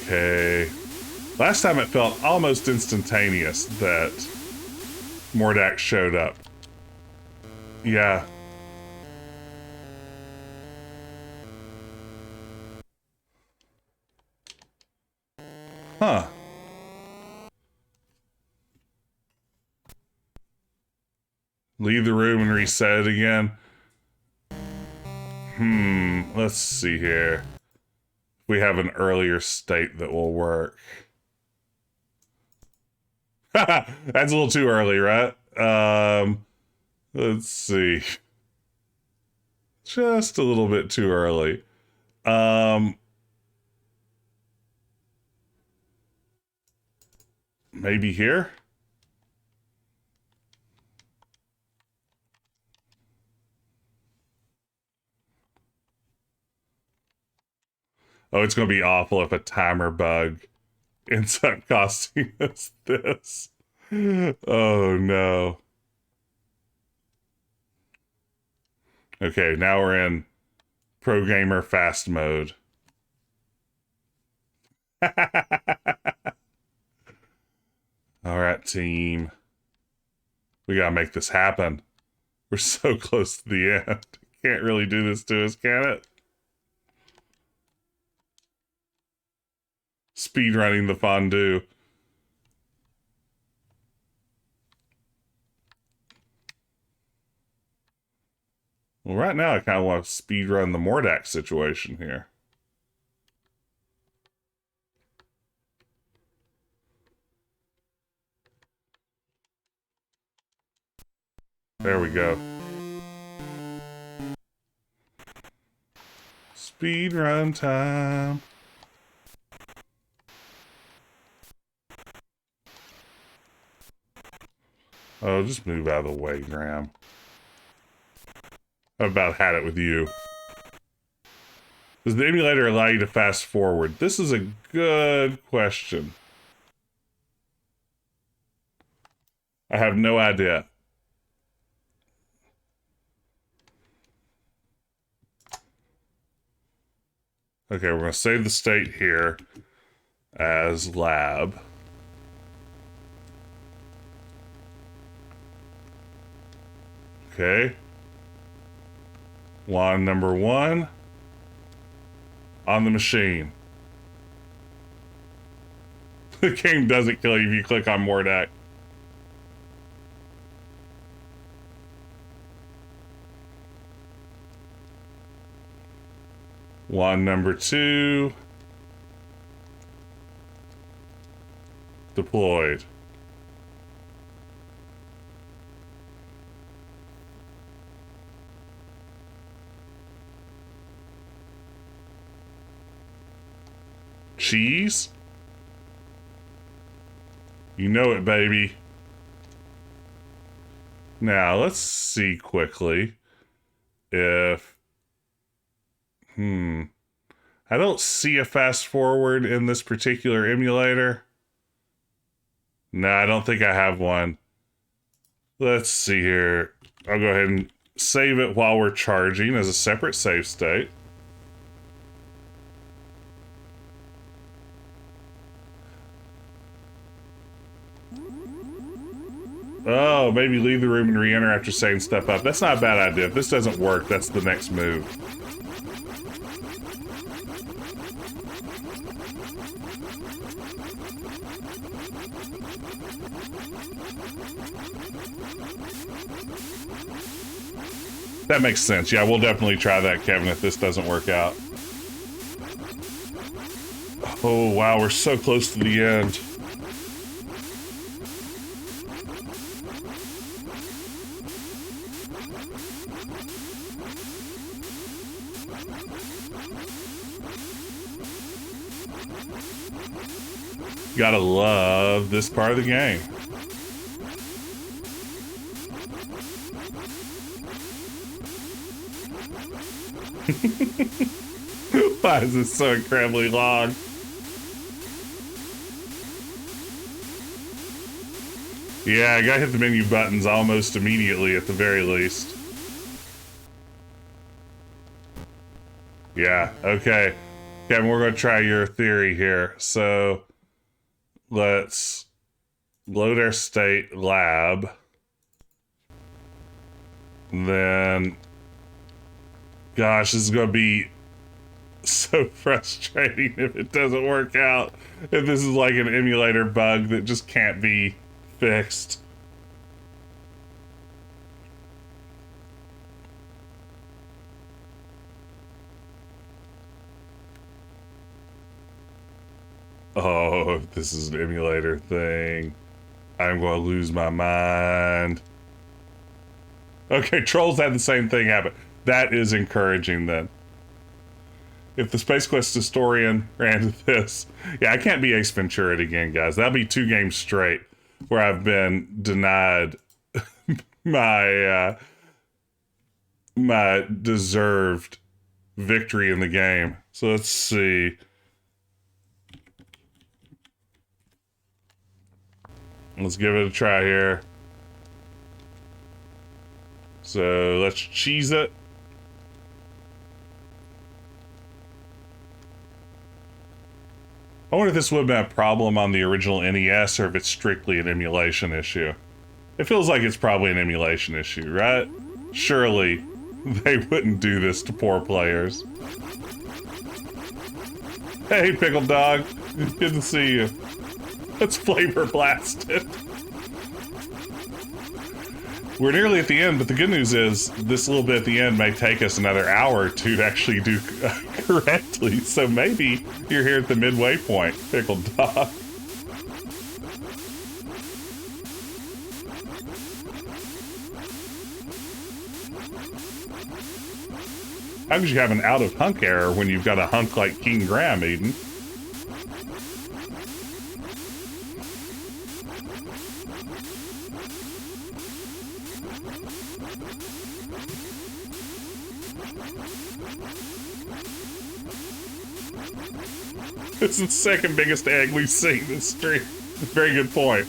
A: Okay. Last time it felt almost instantaneous that Mordek showed up. Yeah. Huh. Leave the room and reset it again. Let's see here. We have an earlier state that will work. That's a little too early, right? Let's see. Just a little bit too early. Maybe here? Oh, it's going to be awful if a timer bug ends up costing us this. Oh, no. Okay, now we're in Pro Gamer Fast mode. All right, team. We gotta make this happen. We're so close to the end. Can't really do this to us, can it? Speed running the fondue. Well, right now I kind of want to speed run the Mordek situation here. There we go. Speed run time. Oh, just move out of the way, Graham. I've about had it with you. Does the emulator allow you to fast forward? This is a good question. I have no idea. Okay, we're going to save the state here as lab. Okay. Wand number 1 on the machine. The game doesn't kill you if you click on Mordak. Wand number 2 deployed. Cheese? You know it, baby. Now, let's see quickly if... I don't see a fast forward in this particular emulator. No, I don't think I have one. Let's see here. I'll go ahead and save it while we're charging as a separate save state. Oh, maybe leave the room and re-enter after setting stuff up. That's not a bad idea. If this doesn't work, that's the next move. That makes sense. Yeah, we'll definitely try that, Kevin, if this doesn't work out. Oh, wow, we're so close to the end. Gotta love this part of the game. Why is this so incredibly long? Yeah, I gotta hit the menu buttons almost immediately at the very least. Yeah, okay. Kevin, we're gonna try your theory here. So let's load our state lab. Then, gosh, this is gonna be so frustrating if it doesn't work out. If this is like an emulator bug that just can't be fixed. Oh, if this is an emulator thing, I'm going to lose my mind. Okay, Trolls had the same thing happen. That is encouraging then. If the Space Quest historian ran to this, yeah, I can't be Ace Ventura again, guys. That'll be 2 games straight where I've been denied my my deserved victory in the game. So let's see. Let's give it a try here. So let's cheese it. I wonder if this would have been a problem on the original NES or if it's strictly an emulation issue. It feels like it's probably an emulation issue, right? Surely they wouldn't do this to poor players. Hey, Pickle Dog. Good to see you. Let's flavor blast it. We're nearly at the end, but the good news is this little bit at the end may take us another hour or 2 to actually do correctly. So maybe you're here at the midway point, Pickle Dog. How could you have an out of hunk error when you've got a hunk like King Graham, Eden? It's the second biggest egg we've seen this stream. Very good point.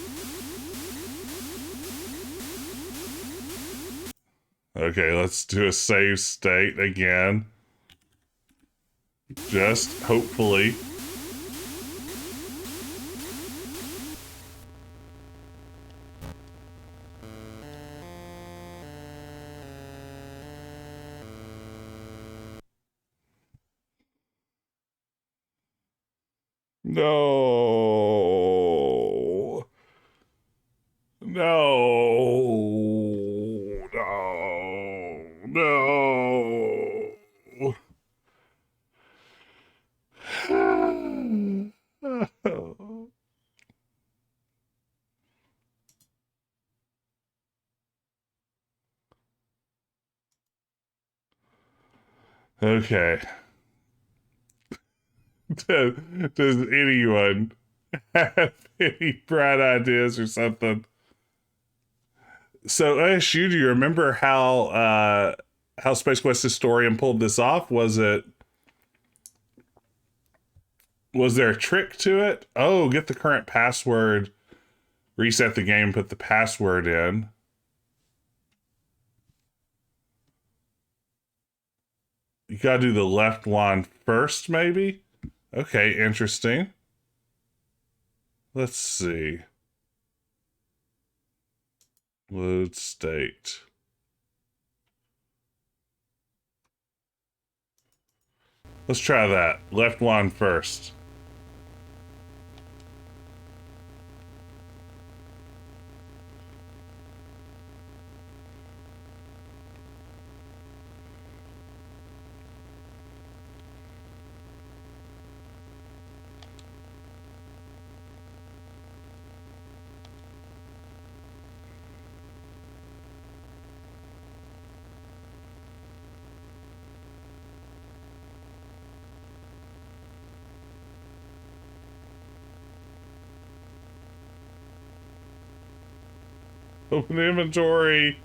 A: Okay, let's do a save state again. Just hopefully. No. No. No. No. Okay. Does anyone have any bright ideas or something? So, OSU, do you remember how Space Quest Historian pulled this off? Was there a trick to it? Oh, get the current password, reset the game, put the password in. You gotta do the left one first, maybe? Okay, interesting. Let's see. Load state. Let's try that. Left one first. Open the inventory.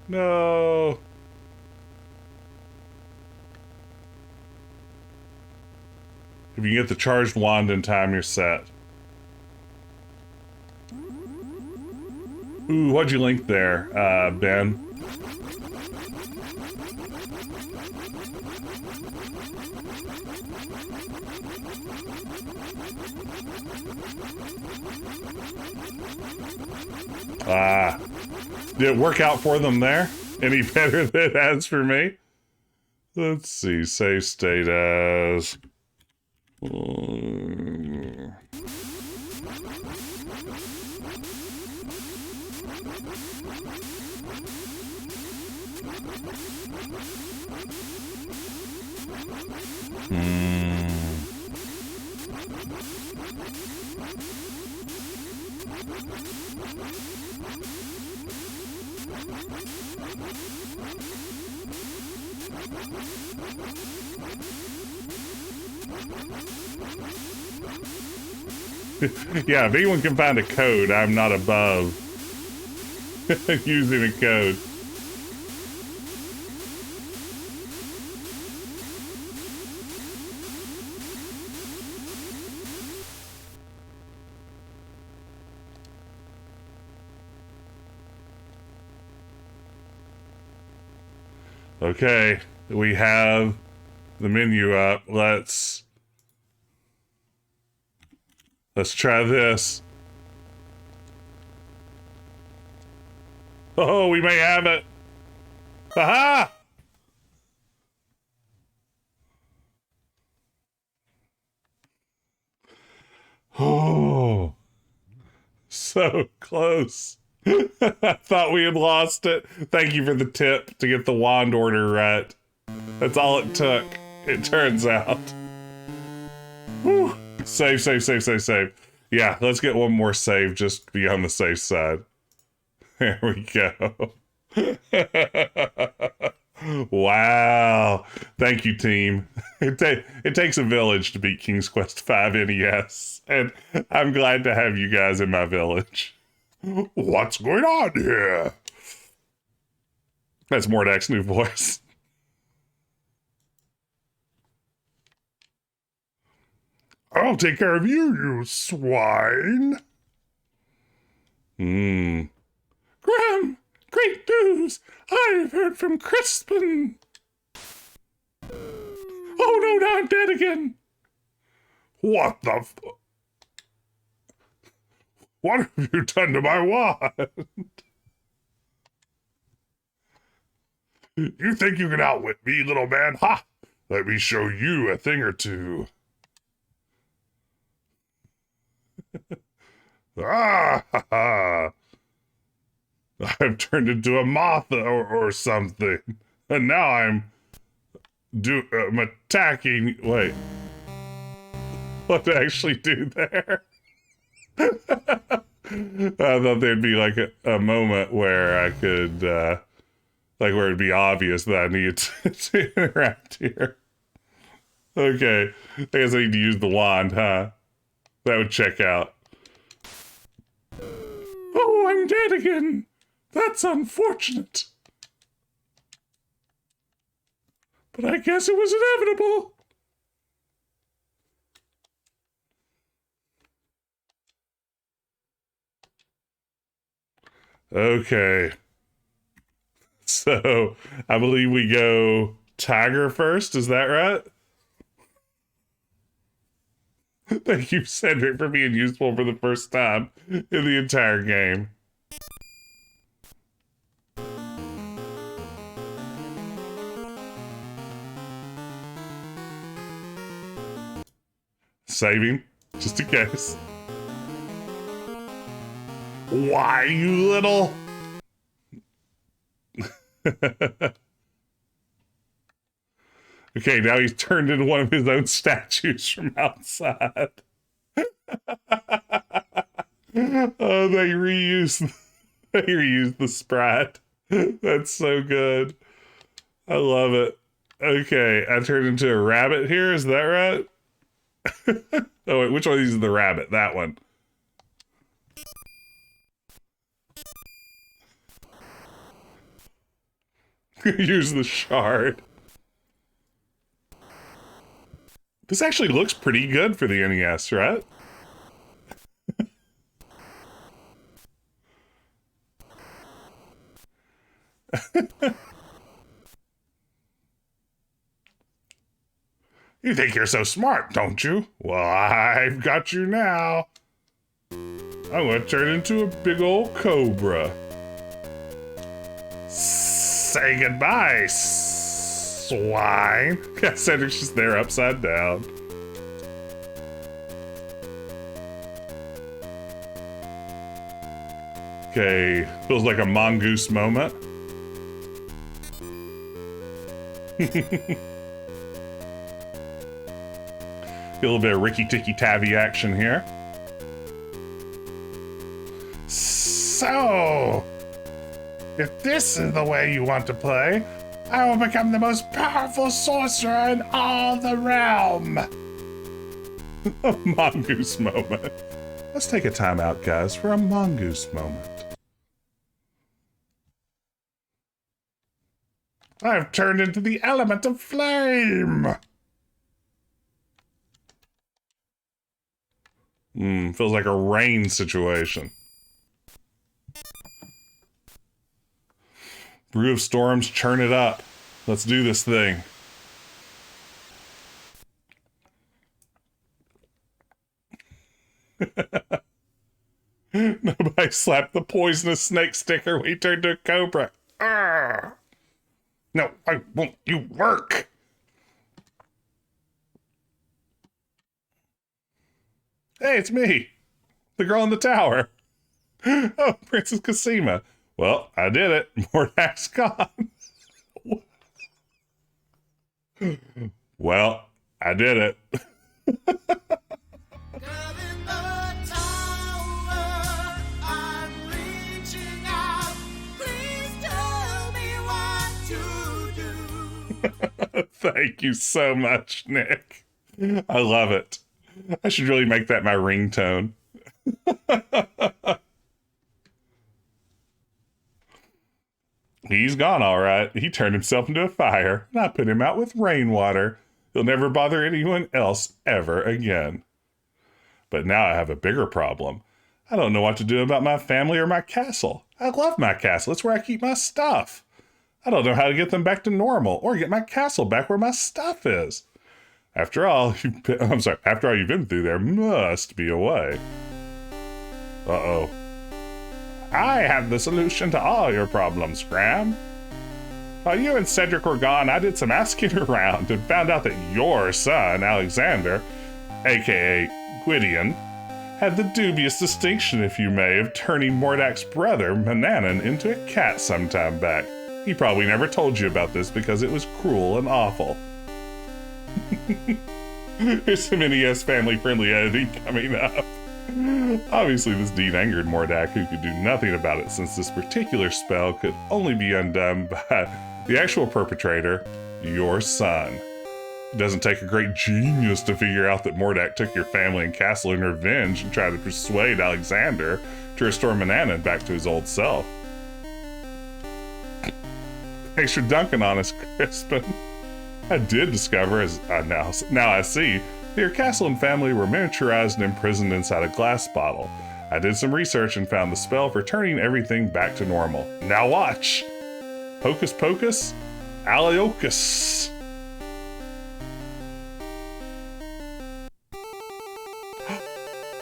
A: No. If you get the charged wand in time, you're set. Ooh, what'd you link there, Ben? Did it work out for them there? Any better than it has for me? Let's see, save state as... Yeah, if anyone can find a code, I'm not above using a code. Okay, we have the menu up. Let's try this. Oh, we may have it. Aha! Oh, so close. I thought we had lost it. Thank you for the tip to get the wand order right. That's all it took, it turns out. Whew. Save, save, save, save, save. Yeah, let's get one more save just to be on the safe side. There we go. Wow. Thank you, team. It takes a village to beat King's Quest V NES, and I'm glad to have you guys in my village.
B: What's going on here?
A: That's Mordek's new voice.
B: I'll take care of you, you swine.
A: Hmm.
B: Graham, great news! I've heard from Crispin. Oh no, now I'm dead again. What the What have you done to my wand? You think you can outwit me, little man? Ha! Let me show you a thing or two. Ah, ha, ha. I've turned into a moth or something. And now I'm attacking. Wait. What to actually do there? I thought there'd be like a moment where I could, like where it'd be obvious that I needed to interact here. Okay. I guess I need to use the wand, huh? That would check out. Oh, I'm dead again. That's unfortunate. But I guess it was inevitable. Okay. So, I believe we go Tiger first. Is that right? Thank you, Cedric, for being useful for the first time in the entire game. Saving, just in case. Why, you little... Okay, now he's turned into one of his own statues from outside. Oh, they reused the sprite. That's so good. I love it. Okay, I turned into a rabbit here, is that right? Oh wait, which one of these is the rabbit? That one. Use the shard. This actually looks pretty good for the NES, right? You think you're so smart, don't you? Well, I've got you now. I'm gonna turn into a big old cobra. Say goodbye, swine. Yeah, Cedric's just there upside down. Okay, feels like a mongoose moment. A little bit of Ricky Tikki Tavi action here. So, if this is the way you want to play, I will become the most powerful sorcerer in all the realm.
A: A mongoose moment. Let's take a time out, guys, for a mongoose moment.
B: I've turned into the element of flame.
A: Feels like a rain situation. Brew of Storms, churn it up. Let's do this thing. Nobody slapped the poisonous snake sticker when he turned to a cobra.
B: Arrgh. No, I won't. You work.
A: Hey, it's me. The girl in the tower. Oh, Princess Cosima. Well, I did it. Mordek's gone. Well, I did it. Thank you so much, Nick. I love it. I should really make that my ringtone. He's gone, all right. He turned himself into a fire, and I put him out with rainwater. He'll never bother anyone else ever again. But now I have a bigger problem. I don't know what to do about my family or my castle. I love my castle. It's where I keep my stuff. I don't know how to get them back to normal or get my castle back where my stuff is. After all, after all you've been through, there must be a way. Uh-oh. I have the solution to all your problems, Graham. While you and Cedric were gone, I did some asking around and found out that your son, Alexander, aka Gwydion, had the dubious distinction, if you may, of turning Mordak's brother, Mananan, into a cat some time back. He probably never told you about this because it was cruel and awful. Here's some NES family-friendly editing coming up. Obviously, this deed angered Mordak, who could do nothing about it since this particular spell could only be undone by the actual perpetrator, your son. It doesn't take a great genius to figure out that Mordak took your family and castle in revenge and tried to persuade Alexander to restore Mananan back to his old self. Thanks for dunking on us, Crispin. I did discover, as now I see, that your castle and family were miniaturized and imprisoned inside a glass bottle. I did some research and found the spell for turning everything back to normal. Now watch! Hocus Pocus, Aliokus.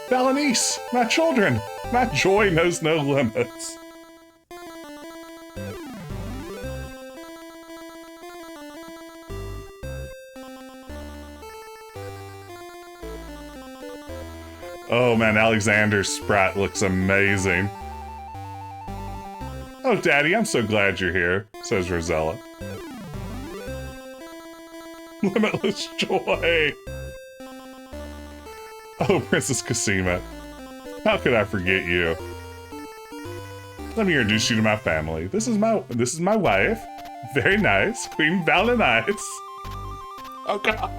A: Balanice, my children, my joy knows no limits. Oh man, Alexander's sprite looks amazing. Oh, Daddy, I'm so glad you're here, says Rosella. Limitless joy. Oh, Princess Cosima, how could I forget you? Let me introduce you to my family. This is my wife. Very nice, Queen Valenice. Oh God.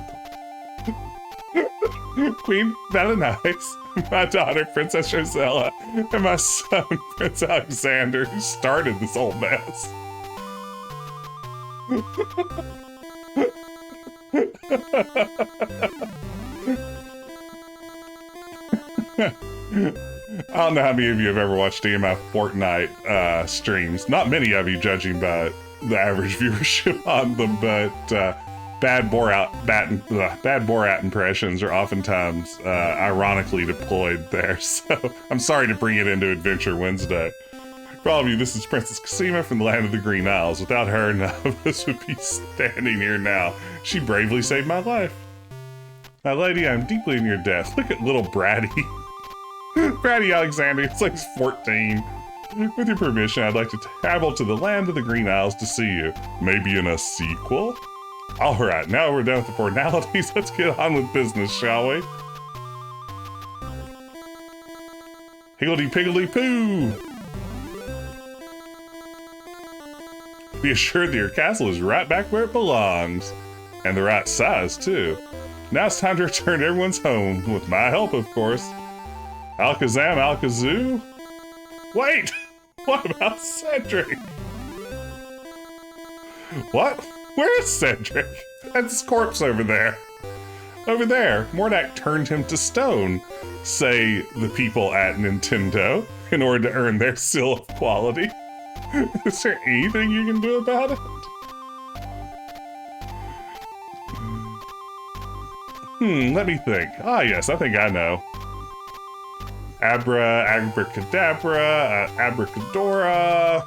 A: Queen Valenice, my daughter, Princess Rosella, and my son, Prince Alexander, who started this whole mess. I don't know how many of you have ever watched any of my Fortnite streams. Not many of you, judging by the average viewership on them, but bad Borat impressions are oftentimes ironically deployed there. So I'm sorry to bring it into Adventure Wednesday. For all of you, this is Princess Cosima from the land of the Green Isles. Without her, none of us would be standing here now. She bravely saved my life. My lady, I'm deeply in your debt. Look at little Bratty. Bratty Alexander, it's like he's 14. With your permission, I'd like to travel to the land of the Green Isles to see you. Maybe in a sequel? Alright, now we're done with the formalities. Let's get on with business, shall we? Higgledy-piggledy-poo! Be assured that your castle is right back where it belongs. And the right size, too. Now it's time to return to everyone's home, with my help, of course. Alakazam, Alakazoo? Wait! What about Cedric? What? Where is Cedric? That's his corpse over there. Over there. Mordak turned him to stone, say the people at Nintendo, in order to earn their seal of quality. Is there anything you can do about it? Let me think. Ah, yes, I think I know. Abracadabra, abracadora.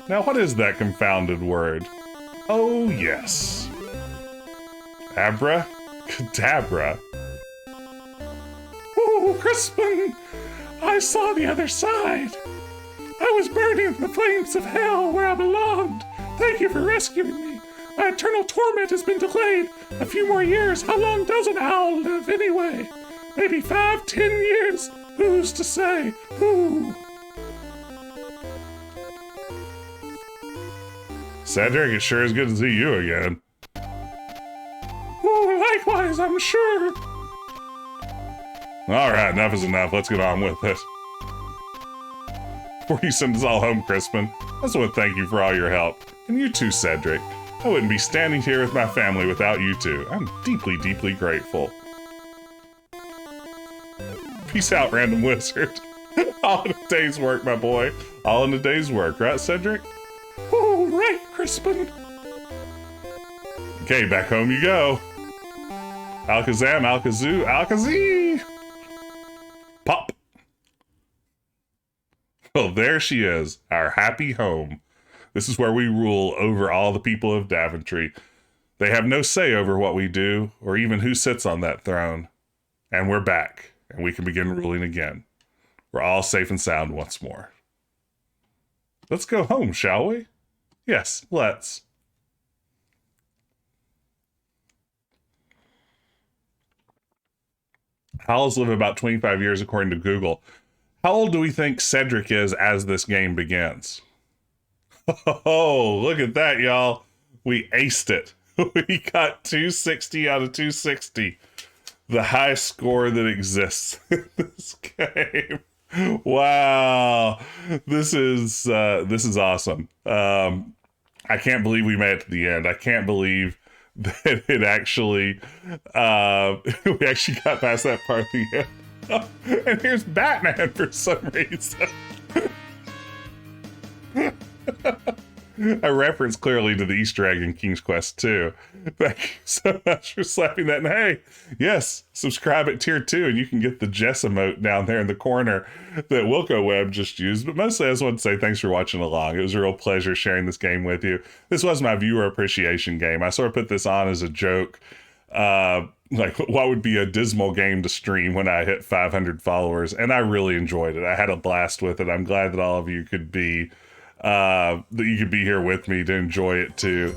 A: Now, what is that confounded word? Oh, yes. Abracadabra.
B: Oh, Crispin! I saw the other side. I was burning in the flames of hell where I belonged. Thank you for rescuing me. My eternal torment has been delayed a few more years. How long does an owl live anyway? Maybe 5, 10 years? Who's to say? Who?
A: Cedric, it sure is good to see you again.
B: Likewise, I'm sure.
A: All right, enough is enough. Let's get on with it. Before you send us all home, Crispin, I just want to thank you for all your help. And you too, Cedric. I wouldn't be standing here with my family without you two. I'm deeply, deeply grateful. Peace out, random wizard. All in a day's work, my boy. All in a day's work, right, Cedric?
B: Oh, right, Crispin.
A: Okay, back home you go. Alakazam, Alakazoo, Alakazee! Pop! Well, there she is, our happy home. This is where we rule over all the people of Daventry. They have no say over what we do, or even who sits on that throne. And we're back, and we can begin ruling again. We're all safe and sound once more. Let's go home, shall we? Yes, let's. Owls live about 25 years according to Google. How old do we think Cedric is as this game begins? Oh, look at that, y'all. We aced it. We got 260 out of 260. The highest score that exists in this game. Wow. This is awesome. I can't believe we made it to the end. I can't believe that it actually we actually got past that part of the end. And here's Batman for some reason. A reference clearly to the Easter egg in King's Quest 2. Thank you so much for slapping that. And hey, yes, subscribe at tier 2 and you can get the Jess emote down there in the corner that Wilco Webb just used. But mostly I just want to say thanks for watching along. It was a real pleasure sharing this game with you. This was my viewer appreciation game. I sort of put this on as a joke. Like, what would be a dismal game to stream when I hit 500 followers? And I really enjoyed it. I had a blast with it. I'm glad that all of you could be here with me to enjoy it too.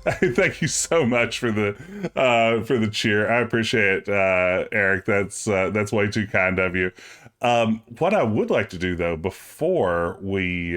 A: Thank you so much for the cheer. I appreciate it, Eric. That's way too kind of you. What I would like to do though, before we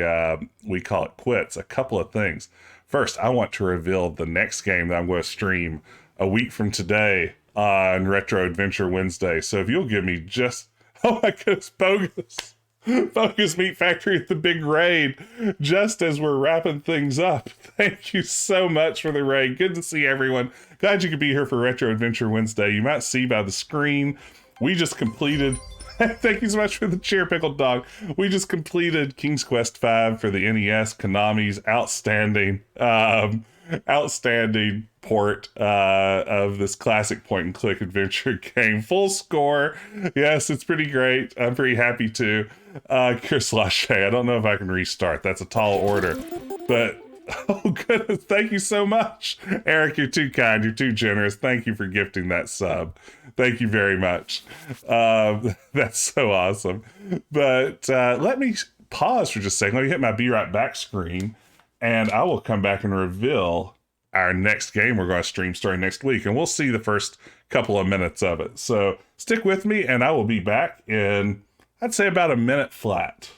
A: call it quits, a couple of things. First, I want to reveal the next game that I'm going to stream a week from today on Retro Adventure Wednesday. So if you'll give me just, oh my goodness, Bogus. Bogus Meat Factory at the big raid, just as we're wrapping things up. Thank you so much for the raid. Good to see everyone. Glad you could be here for Retro Adventure Wednesday. You might see by the screen, we just completed, thank you so much for the cheer, Pickled Dog. We just completed King's Quest V for the NES, Konami's outstanding port of this classic point-and-click adventure game. Full score. Yes, it's pretty great. I'm pretty happy too. Chris Lachey, I don't know if I can restart. That's a tall order. But, oh goodness, thank you so much. Eric, you're too kind. You're too generous. Thank you for gifting that sub. Thank you very much. That's so awesome. But let me pause for just a second. Let me hit my Be Right Back screen. And I will come back and reveal our next game we're going to stream starting next week. And we'll see the first couple of minutes of it. So stick with me and I will be back in, I'd say, about a minute flat.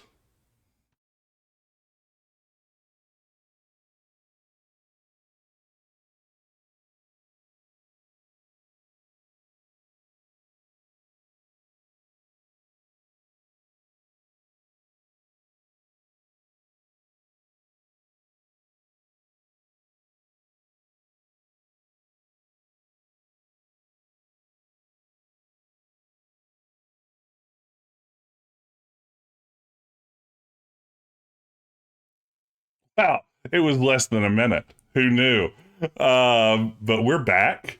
A: Wow, it was less than a minute. Who knew? But we're back.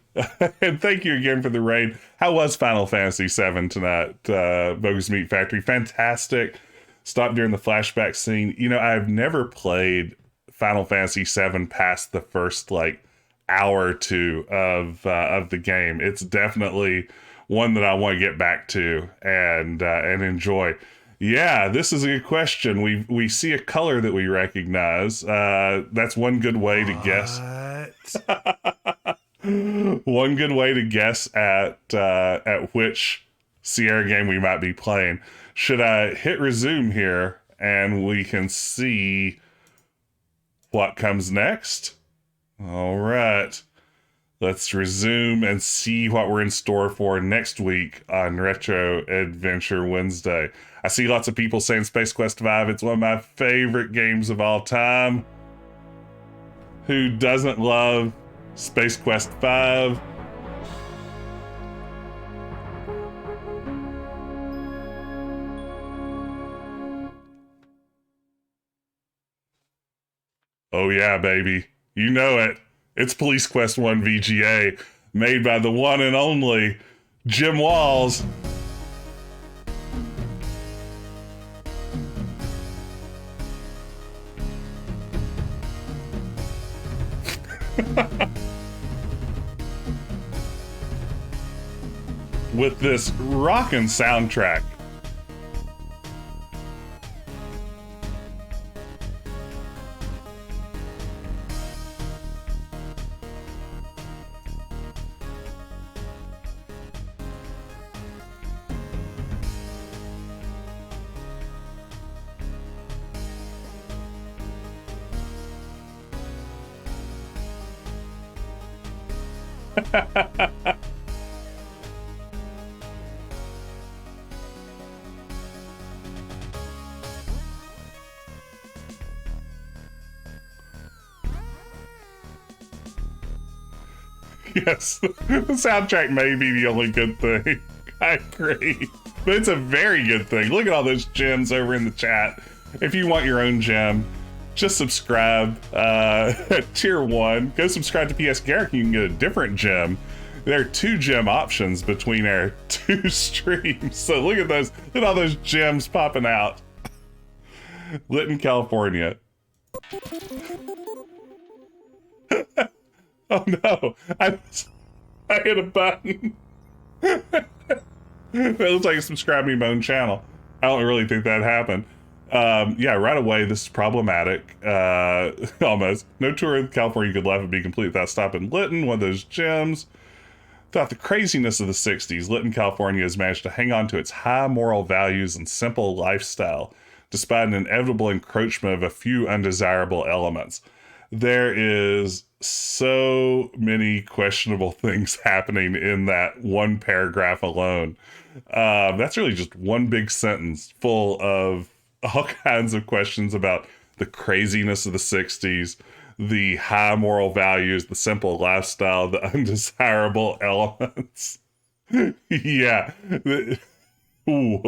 A: And thank you again for the raid. How was Final Fantasy VII tonight? Bogus Meat Factory, fantastic. Stopped during the flashback scene. You know, I've never played Final Fantasy VII past the first hour or two of the game. It's definitely one that I want to get back to and enjoy. Yeah, this is a good question. We see a color that we recognize. That's one good way to guess. One good way to guess at which Sierra game we might be playing. Should I hit resume here and we can see what comes next? All right. let's resume and see what we're in store for next week on Retro Adventure Wednesday. I see lots of people saying Space Quest V. It's one of my favorite games of all time. Who doesn't love Space Quest V? Oh yeah, baby. You know it. It's Police Quest 1 VGA, made by the one and only Jim Walls. With this rockin' soundtrack. Yes, the soundtrack may be the only good thing. I agree. But it's a very good thing. Look at all those gems over in the chat. If you want your own gem, just subscribe at tier 1. Go subscribe to PS Garrick. You can get a different gem. There are 2 gem options between our 2 streams. So look at those. Look at all those gems popping out. Lytton, California. Oh no, I hit a button. That looks like a subscribe me my own channel. I don't really think that happened. Yeah, right away, this is problematic. Almost. No tour of California could laugh and be complete without stopping Lytton, one of those gems. Throughout the craziness of the 60s, Lytton, California has managed to hang on to its high moral values and simple lifestyle, despite an inevitable encroachment of a few undesirable elements. There is so many questionable things happening in that one paragraph alone. That's really just one big sentence full of all kinds of questions about the craziness of the 60s, the high moral values, the simple lifestyle, the undesirable elements. Yeah. Ooh,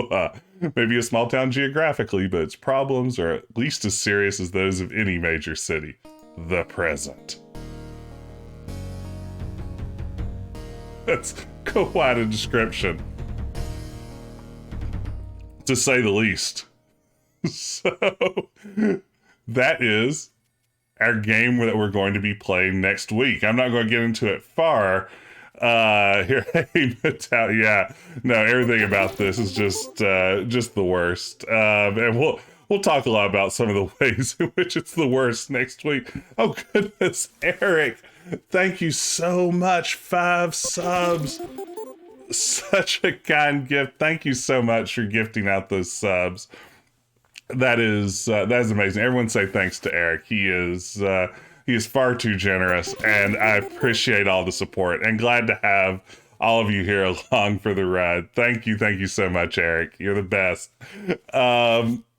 A: maybe a small town geographically, but its problems are at least as serious as those of any major city. The present. That's quite a description, to say the least. So, that is our game that we're going to be playing next week. I'm not going to get into it far. Here, yeah, no, everything about this is just the worst. And we'll talk a lot about some of the ways in which it's the worst next week. Oh goodness, Eric, thank you so much. 5 subs. Such a kind gift. Thank you so much for gifting out those subs. That is amazing. Everyone say thanks to Eric. He is far too generous, and I appreciate all the support and glad to have all of you here along for the ride. Thank you so much, Eric. You're the best.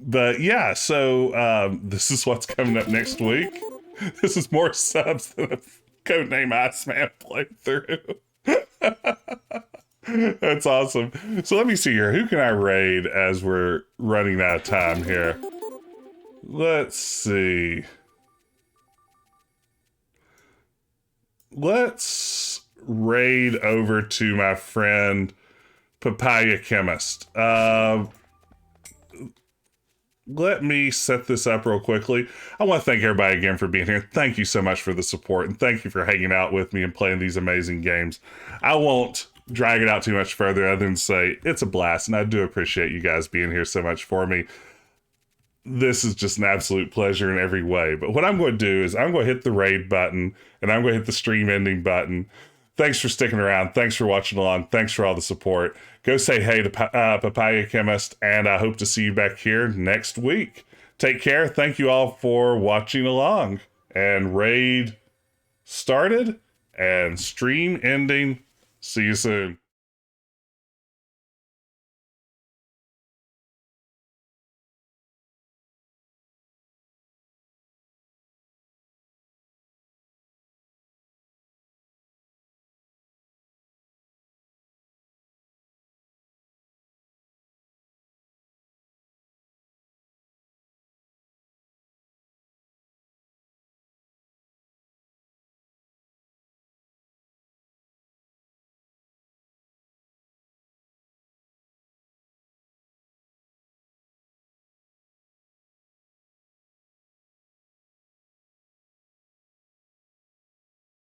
A: But yeah, so this is what's coming up next week. This is more subs than a Codename Iceman playthrough. That's awesome. So let me see here. Who can I raid as we're running out of time here? Let's see. Let's raid over to my friend Papaya Chemist. Let me set this up real quickly. I want to thank everybody again for being here. Thank you so much for the support, and thank you for hanging out with me and playing these amazing games. I won't drag it out too much further other than say it's a blast, and I do appreciate you guys being here so much for me. This is just an absolute pleasure in every way. But what I'm going to do is I'm going to hit the raid button, and I'm going to hit the stream ending button. Thanks for sticking around. Thanks for watching along. Thanks for all the support. Go say hey to Papaya Chemist, and I hope to see you back here next week. Take care. Thank you all for watching along. And raid started. And stream ending. See you soon.